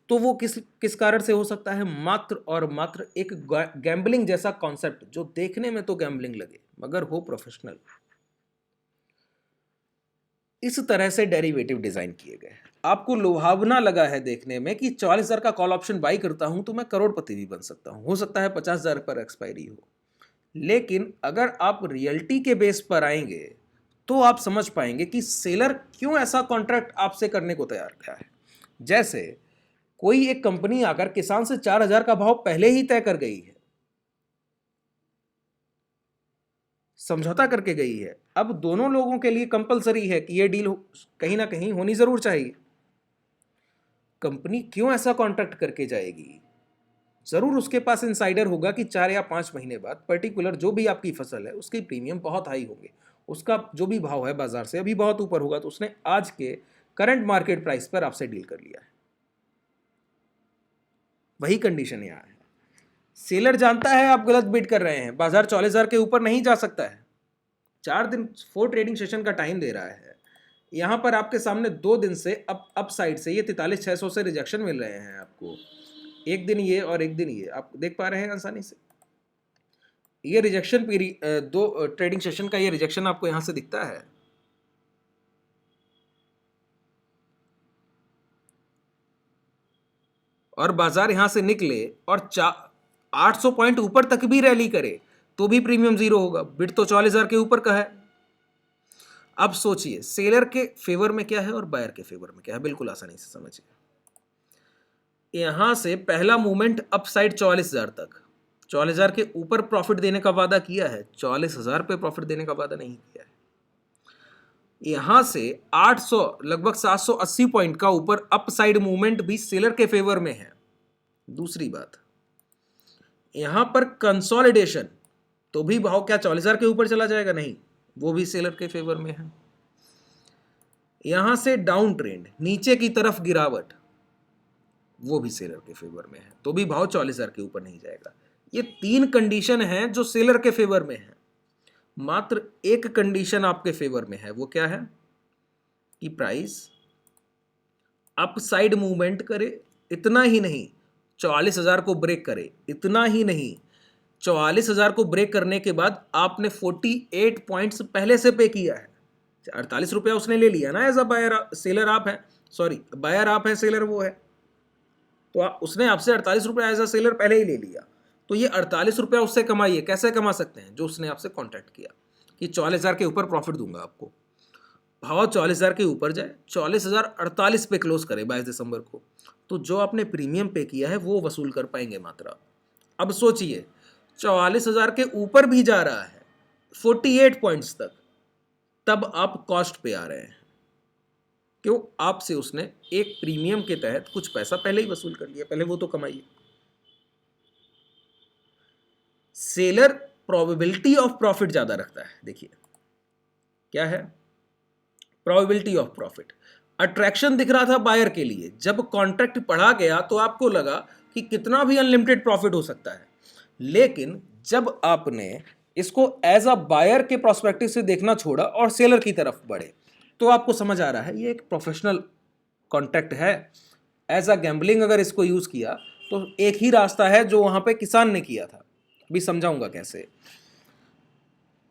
तो वो किस कारण से हो सकता है? मात्र और मात्र एक गैम्बलिंग जैसा कॉन्सेप्ट, जो देखने में तो गैम्बलिंग लगे मगर हो प्रोफेशनल। इस तरह से डेरिवेटिव डिजाइन किए गए। आपको लुभावना लगा है देखने में कि 44,000 का कॉल ऑप्शन बाई करता हूं तो मैं करोड़पति भी बन सकता हूं, हो सकता है 50,000 पर एक्सपायरी हो। लेकिन अगर आप रियलिटी के बेस पर आएंगे तो आप समझ पाएंगे कि सेलर क्यों ऐसा कॉन्ट्रैक्ट आपसे करने को तैयार था। जैसे कोई एक कंपनी आकर किसान से 4,000 का भाव पहले ही तय कर गई है, समझौता करके गई है। अब दोनों लोगों के लिए कंपलसरी है कि यह डील कहीं ना कहीं होनी जरूर चाहिए। कंपनी क्यों ऐसा कॉन्ट्रैक्ट करके जाएगी? जरूर उसके पास इनसाइडर होगा कि 4 या 5 महीने बाद पर्टिकुलर जो भी आपकी फसल है उसके प्रीमियम बहुत हाई होंगे, उसका जो भी भाव है बाजार से अभी बहुत ऊपर होगा, तो उसने आज के करंट मार्केट प्राइस पर आपसे डील कर लिया है। वही कंडीशन यहां है। सेलर जानता है आप गलत बिड कर रहे हैं, बाजार 44,000 के ऊपर नहीं जा सकता है। 4 दिन 4 ट्रेडिंग सेशन का टाइम दे रहा है। यहां पर आपके सामने 2 दिन से अप साइड से ये 43,600 से रिजेक्शन मिल रहे हैं आपको। एक दिन ये और एक दिन ये, आप देख पा रहे हैं आसानी से। ये रिजेक्शन पीरियड 2 ट्रेडिंग सेशन का ये रिजेक्शन आपको यहां से दिखता है। और बाजार यहां से निकले और 800 पॉइंट ऊपर तक भी रैली करे तो भी प्रीमियम जीरो होगा। बिड तो 44,000 के ऊपर का है। अब सोचिए सेलर के फेवर में क्या है और बायर के फेवर में क्या है, बिल्कुल आसानी से समझिए। यहां से पहला मूवमेंट अपसाइड 44,000 तक, 44,000 के ऊपर प्रॉफिट देने का वादा किया है, 44,000 पे प्रॉफिट देने का वादा नहीं किया है। यहां से 800 लगभग 780 पॉइंट का ऊपर अपसाइड मूवमेंट भी सेलर के फेवर में है। दूसरी बात, यहां पर कंसोलिडेशन तो भी भाव क्या 44,000 के ऊपर चला जाएगा, नहीं, वो भी सेलर के फेवर में है। यहां से डाउन ट्रेंड नीचे की तरफ गिरावट, वो भी सेलर के फेवर में है, तो भी भाव 44,000 के ऊपर नहीं जाएगा। ये 3 कंडीशन हैं जो सेलर के फेवर में है। मात्र एक कंडीशन आपके फेवर में है, वो क्या है कि प्राइस अपसाइड मूवमेंट करे, इतना ही नहीं 44,000 को ब्रेक करे, इतना ही नहीं 44,000 को ब्रेक करने के बाद आपने 48 पॉइंट्स पहले से पे किया है, 48 रुपया उसने ले लिया ना एज अ बायर, सेलर आप है, सॉरी बायर आप है, सेलर वो है, तो उसने आपसे 48 रुपया एज अ सेलर पहले ही ले लिया। तो ये 48 रुपया उससे कमाइए, कैसे कमा सकते हैं, जो उसने आपसे कॉन्ट्रैक्ट किया कि 44,000 के ऊपर प्रॉफिट दूंगा आपको, भाव 44,000 के ऊपर जाए, 44,048 पे क्लोज करे 22 दिसंबर को, तो जो आपने प्रीमियम पे किया है वो वसूल कर पाएंगे मात्र आप। अब सोचिए 44,000 के ऊपर भी जा रहा है 48 पॉइंट्स तक, तब आप कॉस्ट पे आ रहे हैं, क्यों, आपसे उसने एक प्रीमियम के तहत कुछ पैसा पहले ही वसूल कर लिया, पहले वो तो कमाइए। सेलर प्रोबेबिलिटी ऑफ प्रॉफिट ज्यादा रखता है, देखिए क्या है प्रोबेबिलिटी ऑफ प्रॉफिट। अट्रैक्शन दिख रहा था बायर के लिए, जब कॉन्ट्रैक्ट पढ़ा गया तो आपको लगा कि कितना भी अनलिमिटेड प्रॉफिट हो सकता है, लेकिन जब आपने इसको एज अ बायर के प्रोस्पेक्टिव से देखना छोड़ा और सेलर की तरफ बढ़े, तो आपको समझ आ रहा है ये एक प्रोफेशनल कॉन्ट्रैक्ट है। एज अ गैम्बलिंग अगर इसको यूज किया तो एक ही रास्ता है जो वहां पे किसान ने किया था, अभी समझाऊंगा कैसे।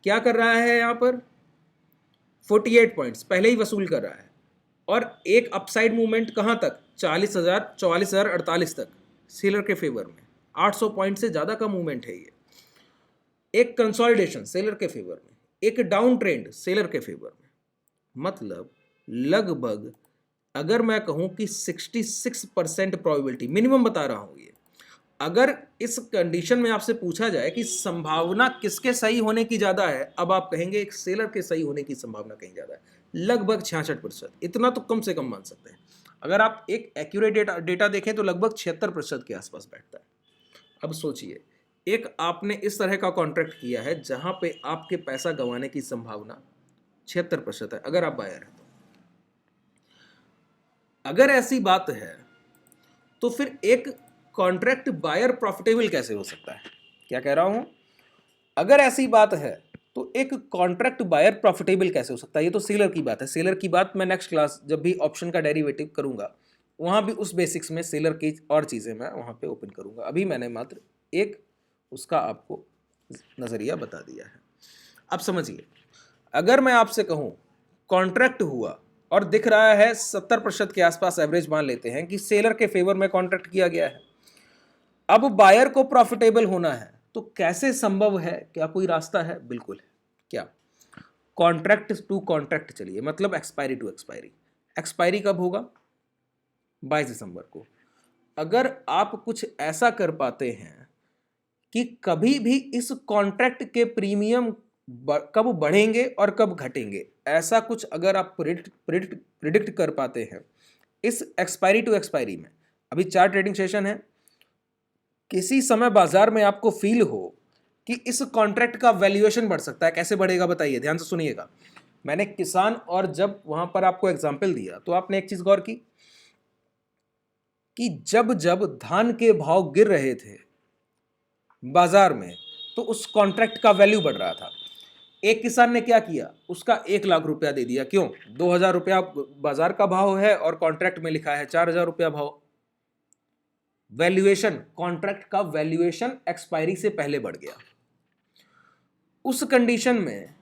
क्या कर रहा है यहां पर 48 पॉइंट्स पहले ही वसूल कर रहा है, और एक अपसाइड मूवमेंट कहां तक 44,048 तक सेलर के फेवर में, 800 पॉइंट से ज्यादा का मूवमेंट है ये। एक कंसोलिडेशन सेलर के फेवर में, एक डाउन ट्रेंड सेलर के फेवर में, मतलब लगभग अगर मैं कहूं कि 66% प्रोबेबिलिटी मिनिमम बता रहा हूं ये। अगर इस कंडीशन में आपसे पूछा जाए कि संभावना किसके सही होने की ज्यादा है, अब आप कहेंगे एक सेलर के सही होने की संभावना कहीं ज्यादा है, लगभग 66%, इतना तो कम से कम मान सकते हैं। अगर आप एक एक्यूरेट डेटा देखें तो लगभग 76% के आसपास बैठता है। अब सोचिए एक आपने इस तरह का कॉन्ट्रैक्ट किया है जहां पे आपके पैसा गंवाने की संभावना 76% है, अगर आप बायर हैं तो। अगर ऐसी बात है तो फिर एक कॉन्ट्रैक्ट बायर प्रॉफिटेबल कैसे हो सकता है, क्या कह रहा हूं, अगर ऐसी बात है तो एक कॉन्ट्रैक्ट बायर प्रॉफिटेबल कैसे हो सकता है, ये तो सेलर की बात है। सेलर की बात मैं नेक्स्ट क्लास जब भी ऑप्शन का डेरिवेटिव करूंगा वहां भी उस बेसिक्स में सेलर की और चीजें मैं वहां पे ओपन करूंगा, अभी मैंने मात्र एक उसका आपको नजरिया बता दिया है। अब समझिए अगर मैं आपसे कहूं कॉन्ट्रैक्ट हुआ और दिख रहा है 70% के आसपास, एवरेज मान लेते हैं कि सेलर के फेवर में कॉन्ट्रैक्ट किया गया है, अब बायर को प्रॉफिटेबल होना है, तो कैसे संभव है, क्या कोई रास्ता है, बिल्कुल है। क्या, कॉन्ट्रैक्ट टू कॉन्ट्रैक्ट चलिए, मतलब एक्सपायरी टू एक्सपायरी। एक्सपायरी कब होगा 22 दिसंबर को। अगर आप कुछ ऐसा कर पाते हैं कि कभी भी इस कॉन्ट्रैक्ट के प्रीमियम कब बढ़ेंगे और कब घटेंगे, ऐसा कुछ अगर आप प्रिडिक्ट कर पाते हैं इस एक्सपायरी टू एक्सपायरी में, अभी 4 ट्रेडिंग सेशन है, किसी समय बाजार में आपको फील हो कि इस कॉन्ट्रैक्ट का वैल्यूएशन बढ़ सकता है, कैसे बढ़ेगा बताइए, ध्यान से सुनिएगा। मैंने किसान और जब वहां पर आपको एग्जाम्पल दिया तो आपने एक चीज गौर की कि जब जब धान के भाव गिर रहे थे बाजार में तो उस कॉन्ट्रैक्ट का वैल्यू बढ़ रहा था। एक किसान ने क्या किया, उसका 1 लाख रुपया दे दिया, क्यों, 2,000 रुपया बाजार का भाव है और कॉन्ट्रैक्ट में लिखा है 4,000 रुपया भाव। वैल्यूएशन, कॉन्ट्रैक्ट का वैल्यूएशन एक्सपायरी से पहले बढ़ गया। उस कंडीशन में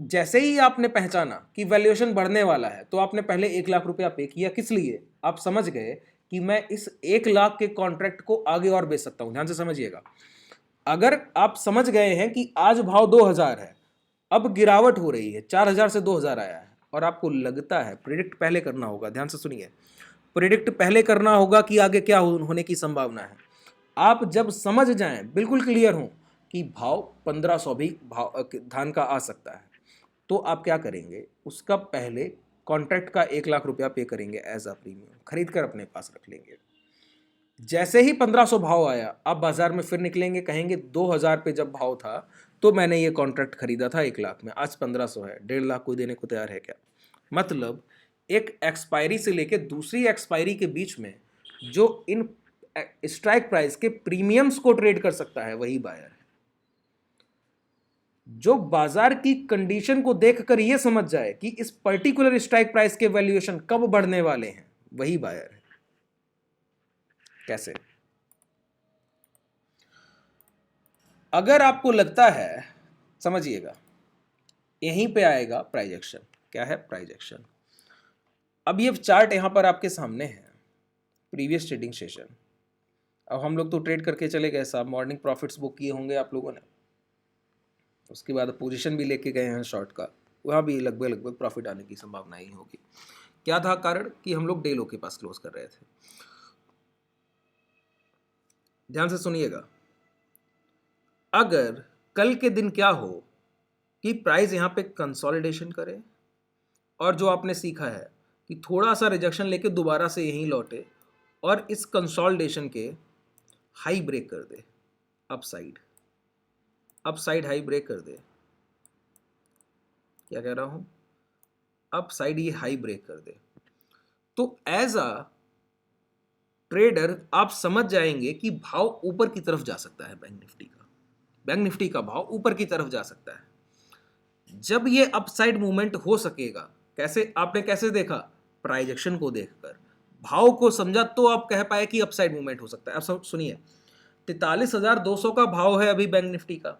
जैसे ही आपने पहचाना कि वैल्यूएशन बढ़ने वाला है तो आपने पहले 1 लाख रुपया पे किया, किस लिए, आप समझ गए कि मैं इस 1 लाख के कॉन्ट्रैक्ट को आगे और बेच सकता हूं। ध्यान से समझिएगा, अगर आप समझ गए हैं कि आज भाव 2,000 है अब गिरावट हो रही है, 4000 से 2000 आया है, और आपको लगता है, प्रिडिक्ट पहले करना होगा, ध्यान से सुनिए, प्रिडिक्ट पहले करना होगा कि आगे क्या होने की संभावना है। आप जब समझ जाएं, बिल्कुल क्लियर हो कि भाव 1500 भी भाव धान का आ सकता है, तो आप क्या करेंगे, उसका पहले कॉन्ट्रैक्ट का 1 लाख रुपया पे करेंगे एज अ प्रीमियम, खरीद कर अपने पास रख लेंगे। जैसे ही 1500 भाव आया, आप बाजार में फिर निकलेंगे, कहेंगे 2000 पे जब भाव था तो मैंने ये कॉन्ट्रैक्ट खरीदा था 1 लाख में, आज 1500 है, 1.5 लाख कोई देने को तैयार है क्या? मतलब एक एक्सपायरी से लेके दूसरी एक्सपायरी के बीच में जो इन स्ट्राइक प्राइस के प्रीमियम्स को ट्रेड कर सकता है वही बायर है। जो बाजार की कंडीशन को देखकर यह समझ जाए कि इस पर्टिकुलर स्ट्राइक प्राइस के वैल्यूएशन कब बढ़ने वाले हैं, वही बायर है। कैसे? अगर आपको लगता है, समझिएगा, यहीं पे आएगा प्राइस एक्शन। क्या है प्राइस एक्शन? अब ये चार्ट यहां पर आपके सामने है, प्रीवियस ट्रेडिंग सेशन। अब हम लोग तो ट्रेड करके चले गए साहब, मॉर्निंग प्रॉफिट्स बुक किए होंगे आप लोगों ने, उसके बाद पोजीशन भी लेके गए हैं शॉर्ट का, वहाँ भी लगभग प्रॉफिट आने की संभावना ही होगी। क्या था कारण? कि हम लोग डे लो के पास क्लोज कर रहे थे। ध्यान से सुनिएगा, अगर कल के दिन क्या हो कि प्राइस यहाँ पे कंसोलिडेशन करे, और जो आपने सीखा है कि थोड़ा सा रिजेक्शन लेके दोबारा से यहीं लौटे और इस कंसोलिडेशन के हाई ब्रेक कर दे, अपसाइड हाई ब्रेक कर दे। क्या कह रहा हूं? अपसाइड ये हाई ब्रेक कर दे, तो एज अ ट्रेडर आप समझ जाएंगे कि भाव ऊपर की तरफ जा सकता है। बैंक निफ्टी का भाव ऊपर की तरफ जा सकता है। जब ये अपसाइड मूवमेंट हो सकेगा, कैसे? आपने कैसे देखा? प्राइस एक्शन को देखकर भाव को समझा तो आप कह पाए कि अपसाइड मूवमेंट हो सकता है। अब सब सुनिए, 43,200 का भाव है अभी बैंक निफ्टी का,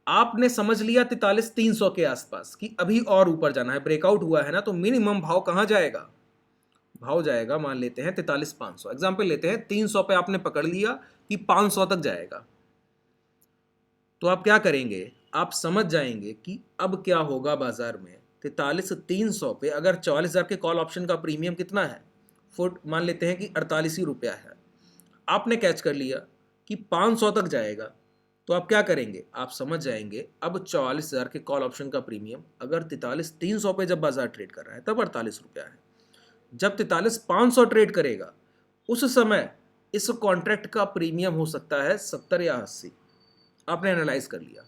आपने समझ लिया 43,300 के आसपास कि अभी और ऊपर जाना है, ब्रेकआउट हुआ है ना, तो मिनिमम भाव कहां जाएगा? भाव जाएगा, मान लेते हैं 43,500, एग्जाम्पल लेते हैं, 300 पे आपने पकड़ लिया कि 500 तक जाएगा, तो आप क्या करेंगे? आप समझ जाएंगे कि अब क्या होगा बाजार में। 43,300 पे अगर 44,000 के कॉल ऑप्शन का प्रीमियम कितना है? फुट मान लेते हैं कि 48 ही रुपया है, आपने कैच कर लिया कि 500 तक जाएगा, तो आप क्या करेंगे? आप समझ जाएंगे अब 44,000 के कॉल ऑप्शन का प्रीमियम अगर 43,300 पे जब बाजार ट्रेड कर रहा है तब 48 रुपया है। जब 43,500 ट्रेड करेगा उस समय इस कॉन्ट्रैक्ट का प्रीमियम हो सकता है 70 या 80। आपने एनालाइज कर लिया,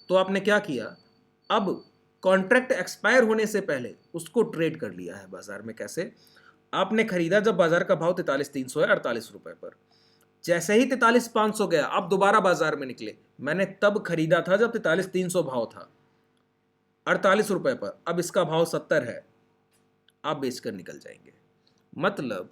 तो आपने क्या किया? अब कॉन्ट्रैक्ट एक्सपायर होने से पहले उसको ट्रेड कर लिया है बाजार में। कैसे? आपने खरीदा जब बाजार का भाव 43,300 है, 48 रुपए पर, जैसे ही 43,500 गया आप दोबारा बाजार में निकले, मैंने तब खरीदा था जब 43,300 भाव था 48 रुपए पर, अब इसका भाव 70 है, आप बेचकर निकल जाएंगे। मतलब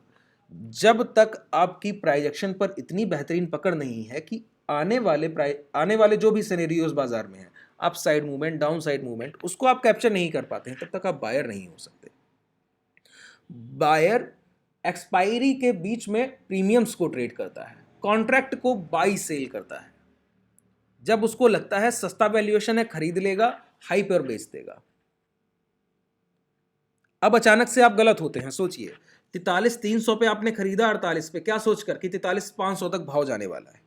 जब तक आपकी प्राइस एक्शन पर इतनी बेहतरीन पकड़ नहीं है कि आने वाले जो भी सिनेरियोज बाजार में है, up side movement, down side movement, उसको आप कैप्चर नहीं कर पाते हैं, तब तक आप बायर नहीं हो सकते। बायर एक्सपायरी के बीच में प्रीमियम्स को ट्रेड करता है, कॉन्ट्रैक्ट को बाई सेल करता है। जब उसको लगता है सस्ता वैल्यूएशन है, खरीद लेगा, हाई पर बेच देगा। अब अचानक से आप गलत होते हैं। सोचिए, 43,300 पे आपने खरीदा 48 पे, क्या सोचकर कि 43,500 तक भाव जाने वाला है।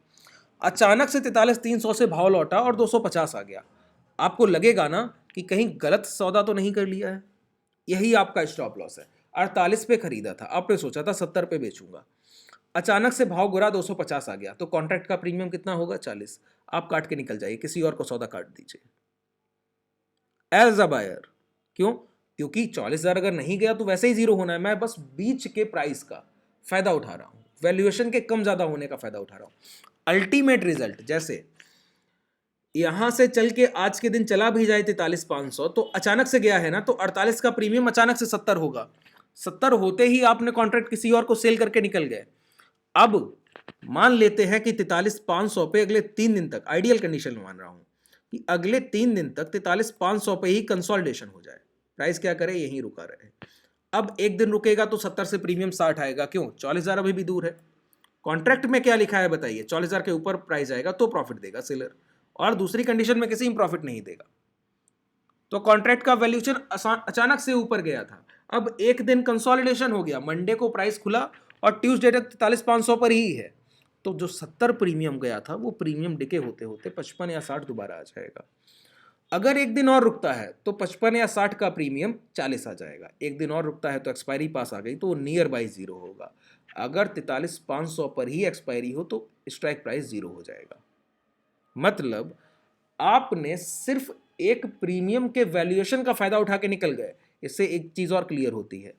अचानक से 43,300 से भाव लौटा और 250 आ गया, आपको लगेगा ना कि कहीं गलत सौदा तो नहीं कर लिया है। यही आपका स्टॉप लॉस है। 48 पे खरीदा था, आपने सोचा था 70 पे बेचूंगा, अचानक से भाव गिरा 250 आ गया, तो कॉन्ट्रैक्ट का प्रीमियम कितना होगा? 40। आप काट के निकल जाइए, किसी और को सौदा काट दीजिए एज अ बायर। क्यों? क्योंकि 40,000 अगर नहीं गया तो वैसे ही जीरो होना है, मैं बस बीच के प्राइस का फायदा उठा रहा हूं, वैल्यूएशन के कम ज्यादा होने का फायदा उठा रहा हूं। अल्टीमेट रिजल्ट, जैसे यहां से चल के आज के दिन चला भी जाए 43,500, तो अचानक से गया है ना, तो 48 का प्रीमियम अचानक से 70 होगा। 70 होते ही आपने कॉन्ट्रैक्ट किसी और को सेल करके निकल गए। अब मान लेते हैं कि 43,500 पे अगले 3 दिन तक, आइडियल कंडीशन में मान रहा हूं कि अगले 3 दिन तक 43,500 पे ही कंसोलिडेशन हो जाए, प्राइस क्या करे? यहीं रुका रहे। अब एक दिन रुकेगा तो 70 से प्रीमियम 60 आएगा। क्यों? 40,000 अभी भी दूर है। कॉन्ट्रैक्ट में क्या लिखा है बताइए? 40,000 के ऊपर प्राइस आएगा तो प्रॉफिट देगा सेलर, और दूसरी कंडीशन में किसी में प्रॉफिट नहीं देगा। तो कॉन्ट्रैक्ट का वैल्यूएशन अचानक से ऊपर गया था। अब एक दिन कंसोलिडेशन हो गया, मंडे को प्राइस खुला और ट्यूसडे तक 43,500 पर ही है, तो जो 70 प्रीमियम गया था वो प्रीमियम डिके होते होते 55 या 60 दोबारा आ जाएगा। अगर एक दिन और रुकता है तो 55 या 60 का प्रीमियम 40 आ जाएगा। एक दिन और रुकता है तो एक्सपायरी पास आ गई तो वो नियर बाई जीरो होगा। अगर 43,500 पर ही एक्सपायरी हो तो स्ट्राइक प्राइस जीरो हो जाएगा। मतलब आपने सिर्फ एक प्रीमियम के वैल्यूएशन का फायदा उठा के निकल गए। इससे एक चीज और क्लियर होती है,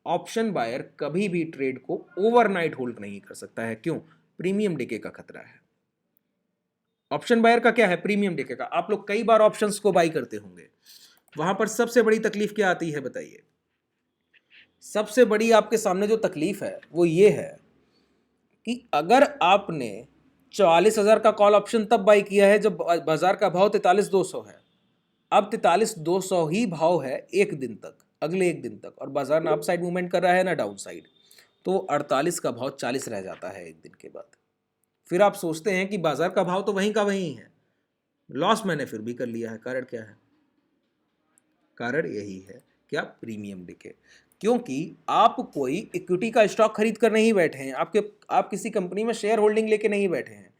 ऑप्शन बायर कभी भी ट्रेड को ओवरनाइट होल्ड नहीं कर सकता है। क्यों? प्रीमियम डिके का खतरा है। ऑप्शन बायर का क्या है? प्रीमियम डिके का। आप लोग कई बार ऑप्शंस को बाई करते होंगे, वहां पर सबसे बड़ी तकलीफ क्या आती है बताइए? सबसे बड़ी आपके सामने जो तकलीफ है वो ये है कि अगर आपने 44,000 का कॉल ऑप्शन तब बाई किया है जब बाजार का भाव 43,200 है, अब 43,200 ही भाव है एक दिन तक, अगले एक दिन तक, और बाजार ना अपसाइड मूवमेंट कर रहा है ना डाउन साइड, तो 48 का भाव 40 रह जाता है एक दिन के बाद। फिर आप सोचते हैं कि बाजार का भाव तो वहीं का वहीं है, लॉस मैंने फिर भी कर लिया है। कारण क्या है? कारण यही है, क्या? Premium decay. क्योंकि आप कोई इक्विटी का स्टॉक खरीद कर नहीं बैठे हैं, आप किसी कंपनी में शेयर होल्डिंग लेके नहीं बैठे हैं,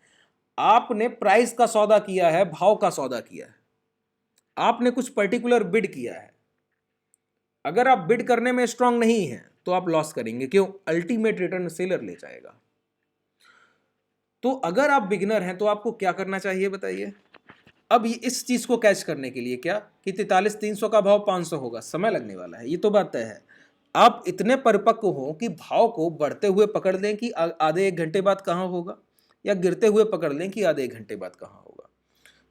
आपने प्राइस का सौदा किया है, भाव का सौदा किया है, आपने कुछ पर्टिकुलर बिड किया है। अगर आप बिड करने में स्ट्रांग नहीं हैं तो आप लॉस करेंगे। क्यों? अल्टीमेट रिटर्न सेलर ले जाएगा। तो अगर आप बिगिनर हैं तो आपको क्या करना चाहिए बताइए? अब इस चीज को कैच करने के लिए क्या कि 43,300 का भाव 500 होगा, समय लगने वाला है, ये तो बात तय है। आप इतने परिपक्व हो कि भाव को बढ़ते हुए पकड़ लें कि आधे एक घंटे बाद कहां होगा, या गिरते हुए पकड़ लें कि आधे एक घंटे बाद कहां होगा।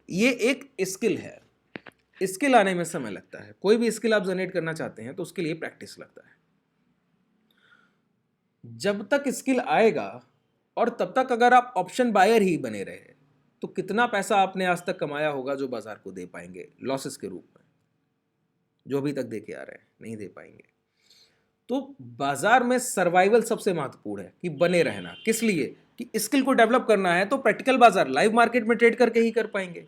ये एक स्किल है, स्किल आने में समय लगता है। कोई भी स्किल आप जनरेट करना चाहते हैं तो उसके लिए प्रैक्टिस लगता है। जब तक स्किल आएगा और तब तक अगर आप ऑप्शन बायर ही बने रहे तो कितना पैसा आपने आज तक कमाया होगा जो बाजार को दे पाएंगे लॉसेस के रूप में? जो अभी तक दे के आ रहे हैं नहीं दे पाएंगे। तो बाजार में सर्वाइवल सबसे महत्वपूर्ण है कि बने रहना। किस लिए? कि स्किल को डेवलप करना है तो प्रैक्टिकल बाजार लाइव मार्केट में ट्रेड करके ही कर पाएंगे।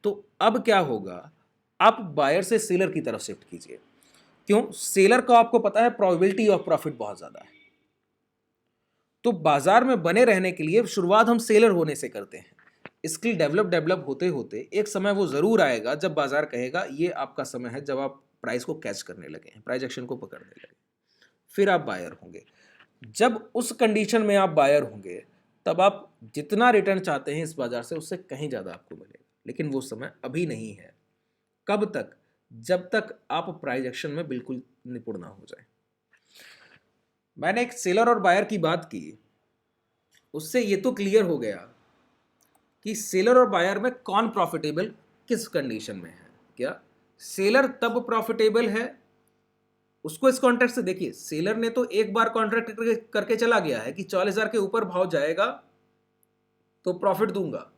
तो अब क्या होगा, आप बायर से सेलर की तरफ शिफ्ट कीजिए। क्यों? सेलर का आपको पता है प्रोबेबिलिटी ऑफ प्रॉफिट बहुत ज्यादा है। तो बाजार में बने रहने के लिए शुरुआत हम सेलर होने से करते हैं। स्किल डेवलप होते होते एक समय वो जरूर आएगा जब बाजार कहेगा ये आपका समय है, जब आप प्राइस को कैच करने लगे हैं, प्राइस एक्शन को पकड़ने लगे, फिर आप बायर होंगे। जब उस कंडीशन में आप बायर होंगे तब आप जितना रिटर्न चाहते हैं इस बाजार से उससे कहीं ज़्यादा आपको मिलेगा। लेकिन वो समय अभी नहीं है। कब तक? जब तक आप प्राइस एक्शन में बिल्कुल निपुण ना हो जाए। मैंने एक सेलर और बायर की बात की, उससे ये तो क्लियर हो गया कि सेलर और बायर में कौन प्रॉफिटेबल किस कंडीशन में है। क्या सेलर तब प्रॉफिटेबल है? उसको इस कॉन्ट्रैक्ट से देखिए। सेलर ने तो एक बार कॉन्ट्रैक्ट करके चला गया है कि 40,000 के ऊपर भाव जाएगा तो प्रॉफिट दूंगा।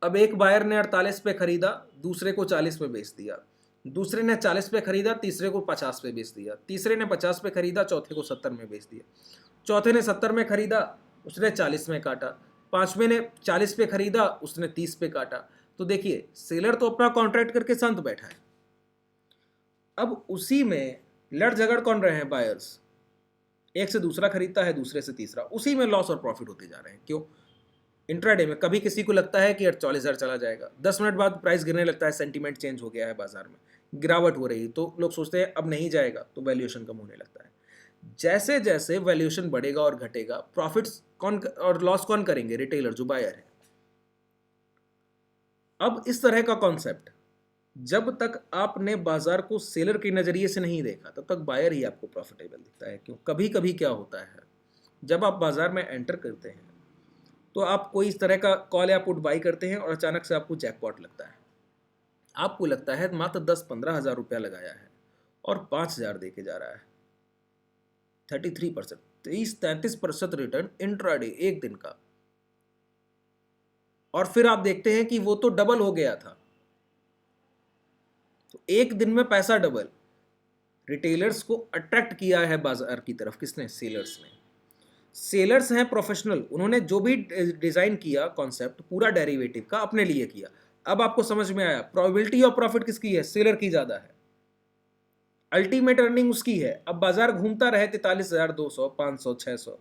अब एक बायर ने 48 पे खरीदा, दूसरे को 40 पे बेच दिया, दूसरे ने 40 पे खरीदा, तीसरे को 50 पे बेच दिया, तीसरे ने 50 पे खरीदा, चौथे को 70 में बेच दिया, चौथे ने 70 में खरीदा, उसने 40 में काटा, पांचवें ने 40 पे खरीदा, उसने 30 पे काटा। तो देखिए सेलर तो अपना कॉन्ट्रैक्ट करके शांत बैठा है। अब उसी में लड़ झगड़ कौन रहे हैं? बायर्स। एक से दूसरा खरीदता है, दूसरे से तीसरा, उसी में लॉस और प्रॉफिट होते जा रहे हैं। क्यों? इंट्राडे में कभी किसी को लगता है कि 44,000 चला जाएगा, 10 मिनट बाद प्राइस गिरने लगता है, सेंटीमेंट चेंज हो गया है, बाजार में गिरावट हो रही, तो लोग सोचते हैं अब नहीं जाएगा, तो वैल्यूएशन कम होने लगता है। जैसे जैसे वैल्यूएशन बढ़ेगा और घटेगा, प्रॉफिट्स कौन और लॉस कौन करेंगे? रिटेलर, जो बायर है। अब इस तरह का कॉन्सेप्ट जब तक आपने बाजार को सेलर के नजरिए से नहीं देखा तब तक बायर ही आपको प्रॉफिटेबल दिखता है। क्यों? कभी कभी क्या होता है, जब आप बाजार में एंटर करते हैं तो आप कोई इस तरह का कॉल या पुट बाई करते हैं और अचानक से आपको जैकपॉट लगता है। आपको लगता है मात्र 10-15 हज़ार रुपया लगाया है और 5,000 दे के जा रहा है। 33%, 30-33% रिटर्न इंट्राडे एक दिन का। और फिर आप देखते हैं कि वो तो डबल हो गया था। तो एक दिन में पैसा डबल। रिटेलर्स को अट्रैक्ट किया है बाजार की तरफ किसने? सेलर्स ने। सेलर्स हैं प्रोफेशनल, उन्होंने जो भी डिजाइन किया कॉन्सेप्ट पूरा डेरिवेटिव का अपने लिए किया, अब आपको समझ में आया प्रोबेबिलिटी ऑफ प्रॉफिट किसकी है, सेलर की ज्यादा है, अल्टीमेट अर्निंग उसकी है। अब बाजार घूमता रहे 43,200, 500, 600,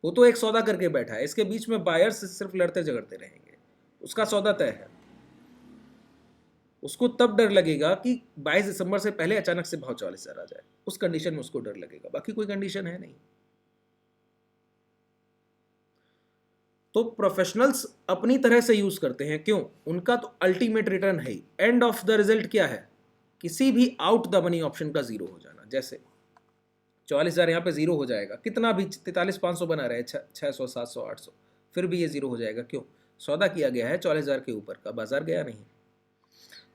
वो तो एक सौदा करके बैठा है, इसके बीच में बायर्स सिर्फ लड़ते झगड़ते रहेंगे, उसका सौदा तय है। उसको तब डर लगेगा कि 22 दिसंबर से पहले अचानक से भाव 44,000 आ जाए, उस कंडीशन में उसको डर लगेगा, बाकी कोई कंडीशन है नहीं। तो प्रोफेशनल्स अपनी तरह से यूज करते हैं, क्यों, उनका तो अल्टीमेट रिटर्न है ही, एंड ऑफ द रिजल्ट क्या है, किसी भी आउट द मनी ऑप्शन का जीरो हो जाना। जैसे 44,000 यहाँ पे जीरो हो जाएगा, कितना भी 43,500 बना रहे 600, 700, 800, फिर भी ये जीरो हो जाएगा, क्यों, सौदा किया गया है 44,000 के ऊपर का, बाजार गया नहीं।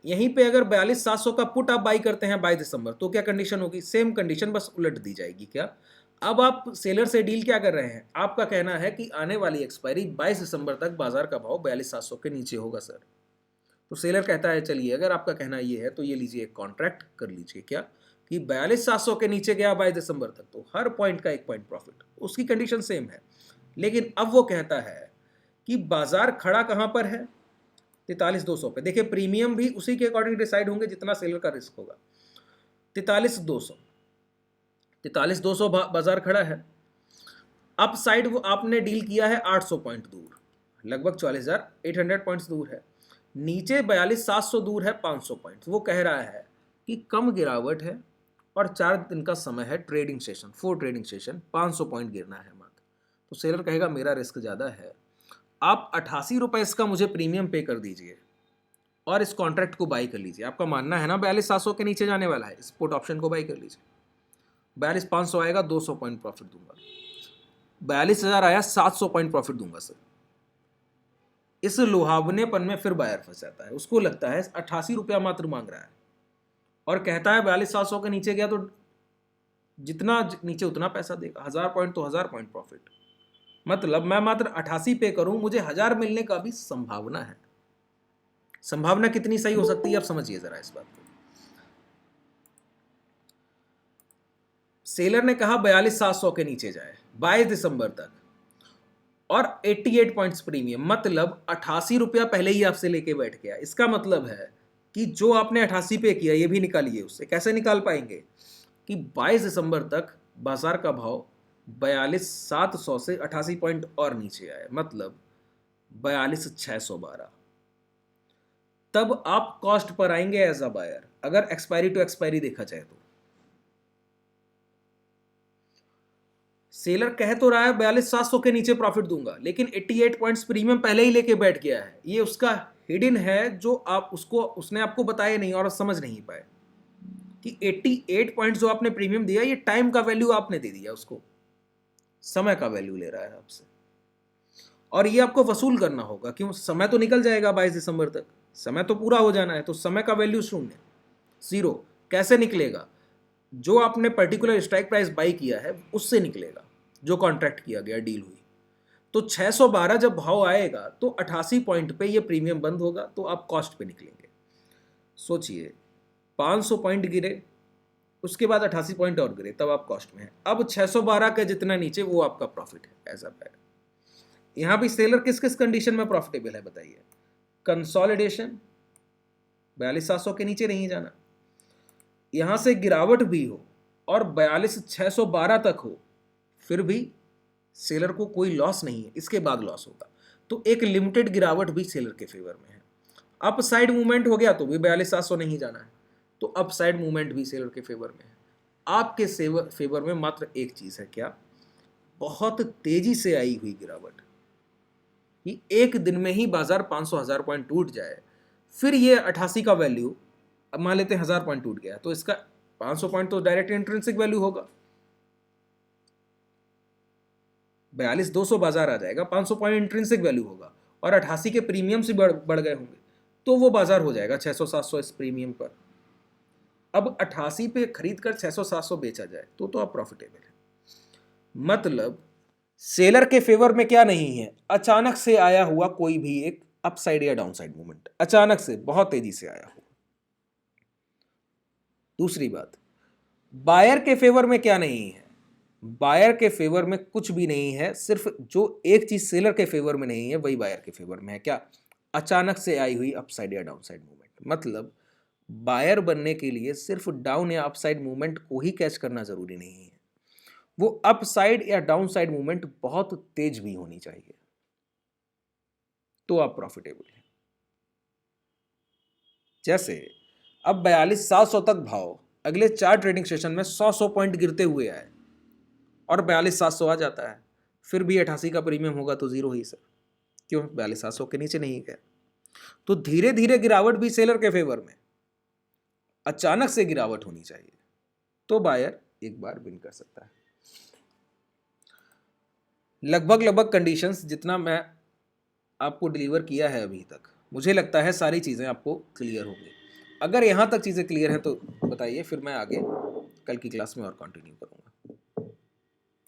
यहीं पे अगर 42,700 का पुट आप बाई करते हैं 22 दिसंबर, तो क्या कंडीशन होगी, सेम कंडीशन, बस उलट दी जाएगी। क्या, अब आप सेलर से डील क्या कर रहे हैं, आपका कहना है कि आने वाली एक्सपायरी 22 दिसंबर तक बाजार का भाव 42,700 के नीचे होगा सर। तो सेलर कहता है चलिए अगर आपका कहना ये है तो ये लीजिए, एक कॉन्ट्रैक्ट कर लीजिए, क्या कि 42,700 के नीचे गया 22 दिसंबर तक तो हर पॉइंट का 1 पॉइंट प्रॉफिट, उसकी कंडीशन सेम है। लेकिन अब वो कहता है कि बाजार खड़ा कहां पर है, 43,200 पे। देखिए प्रीमियम भी उसी के अकॉर्डिंग डिसाइड होंगे जितना सेलर का रिस्क होगा। 43,200 बाजार खड़ा है, अप साइड वो आपने डील किया है 800 पॉइंट दूर, लगभग 44,800 पॉइंट्स दूर है, नीचे 42,700 दूर है 500 पॉइंट। वो कह रहा है कि कम गिरावट है और 4 दिन का समय है trading session, 4 trading session, 500 point गिरना है मात्र। तो सेलर कहेगा मेरा रिस्क ज़्यादा है, आप 88 रुपये इसका मुझे प्रीमियम पे कर दीजिए और इस कॉन्ट्रैक्ट को बाई कर लीजिए। आपका मानना है ना 42,700 के नीचे जाने वाला है, इस पुट ऑप्शन को बाई कर लीजिए। 42,500 आएगा, 200 पॉइंट प्रॉफिट दूंगा। 42,000 आया, 700 पॉइंट प्रॉफिट दूंगा सर। इस लुहावनेपन में फिर बायर फंस जाता है, उसको लगता है 88 रुपया मात्र मांग रहा है और कहता है 42,700 के नीचे गया तो जितना नीचे उतना पैसा देगा, 1000 पॉइंट तो 1000 पॉइंट प्रॉफिट, मतलब मैं मात्र 88 पे करूं, मुझे 1000 मिलने का भी संभावना है। संभावना कितनी सही हो सकती है आप समझिए जरा इस बात को। सेलर ने कहा 42,700 के नीचे जाए 22 दिसंबर तक और 88 पॉइंट्स प्रीमियम, मतलब 88 रुपया पहले ही आपसे लेके बैठ गया। इसका मतलब है कि जो आपने 88 पे किया ये भी निकालिए उससे। कैसे निकाल पाएंगे कि 22 दिसंबर तक बाजार का भाव 42,700 से 88 पॉइंट और नीचे आए, मतलब 42,612। तब आप कॉस्ट पर आएंगे एज अ बायर, अगर एक्सपायरी टू एक्सपायरी देखा जाए तो। सेलर कह तो रहा है 42,700 के नीचे प्रॉफिट दूंगा, लेकिन 88 पॉइंट्स प्रीमियम पहले ही लेके बैठ गया है। ये उसका हिडन है जो आप उसने आपको बताया नहीं और समझ नहीं पाए कि 88 पॉइंट्स जो आपने प्रीमियम दिया ये टाइम का वैल्यू आपने दे दिया उसको, समय का वैल्यू ले रहा है आपसे और ये आपको वसूल करना होगा। क्यों, समय तो निकल जाएगा 22 दिसंबर तक, समय तो पूरा हो जाना है, तो समय का वैल्यू 0, 0 कैसे निकलेगा, जो आपने पर्टिकुलर स्ट्राइक प्राइस बाई किया है उससे निकलेगा, जो कॉन्ट्रैक्ट किया गया, डील हुई। तो 612 जब भाव आएगा तो 88 पॉइंट पे ये प्रीमियम बंद होगा, तो आप कॉस्ट पे निकलेंगे। सोचिए 500 पॉइंट गिरे, उसके बाद 88 पॉइंट और गिरे, तब आप कॉस्ट में है। अब 612 का जितना नीचे वो आपका प्रॉफिट है एज अ बायर। यहां भी सेलर किस किस कंडीशन में प्रॉफिटेबल है बताइए, कंसोलिडेशन 42,700 के नीचे नहीं जाना, यहां से गिरावट भी हो और 42,612 तक हो, फिर भी सेलर को कोई लॉस नहीं है, इसके बाद लॉस होगा, तो एक लिमिटेड गिरावट भी सेलर के फेवर में है। अप साइड मूवमेंट हो गया तो भी 42,700 नहीं जाना है, तो अप साइड मूवमेंट भी सेलर के फेवर में है। आपके फेवर में मात्र एक चीज है, क्या, बहुत तेजी से आई हुई गिरावट, कि एक दिन में ही बाजार 500,000 पॉइंट टूट जाए, फिर ये 88 का वैल्यू, अब मान लेते हैं 1000 पॉइंट टूट गया तो इसका 500 पॉइंट तो डायरेक्ट इंट्रिंसिक वैल्यू होगा, 42,200 बाजार आ जाएगा, 500 पॉइंट इंट्रिंसिक वैल्यू होगा और 88 के प्रीमियम से बढ़ गए होंगे, तो वो बाजार हो जाएगा 600-700 इस प्रीमियम पर। अब 88 पे खरीद कर 600-700 बेचा जाए तो आप प्रॉफिटेबल है। मतलब सेलर के फेवर में क्या नहीं है, अचानक से आया हुआ कोई भी एक अपसाइड या डाउनसाइड मूवमेंट, अचानक से बहुत तेजी से आया हुआ। दूसरी बात, बायर के फेवर में क्या नहीं है, बायर के फेवर में कुछ भी नहीं है, सिर्फ जो एक चीज सेलर के फेवर में नहीं है वही बायर के फेवर में है, क्या, अचानक से आई हुई अपसाइड या डाउनसाइड मूवमेंट। मतलब बायर बनने के लिए सिर्फ डाउन या अपसाइड मूवमेंट को ही कैच करना जरूरी नहीं है, वो अपसाइड या डाउनसाइड मूवमेंट बहुत तेज भी होनी चाहिए, तो आप प्रॉफिटेबल हैं। जैसे अब 42,700 तक भाव अगले 4 ट्रेडिंग सेशन में 100 पॉइंट गिरते हुए आए और 42,700 आ जाता है, फिर भी 88 का प्रीमियम होगा तो जीरो ही सर, क्यों? 42,700 के नीचे नहीं गया। तो धीरे धीरे गिरावट भी सेलर के फेवर में, अचानक से गिरावट होनी चाहिए, तो बायर एक बार विन कर सकता है। लगभग कंडीशंस जितना मैं आपको डिलीवर किया है अभी तक, मुझे लगता है सारी चीज़ें आपको क्लियर होंगी। अगर यहाँ तक चीज़ें क्लियर हैं तो बताइए, फिर मैं आगे कल की क्लास में और कंटिन्यू करूँगा।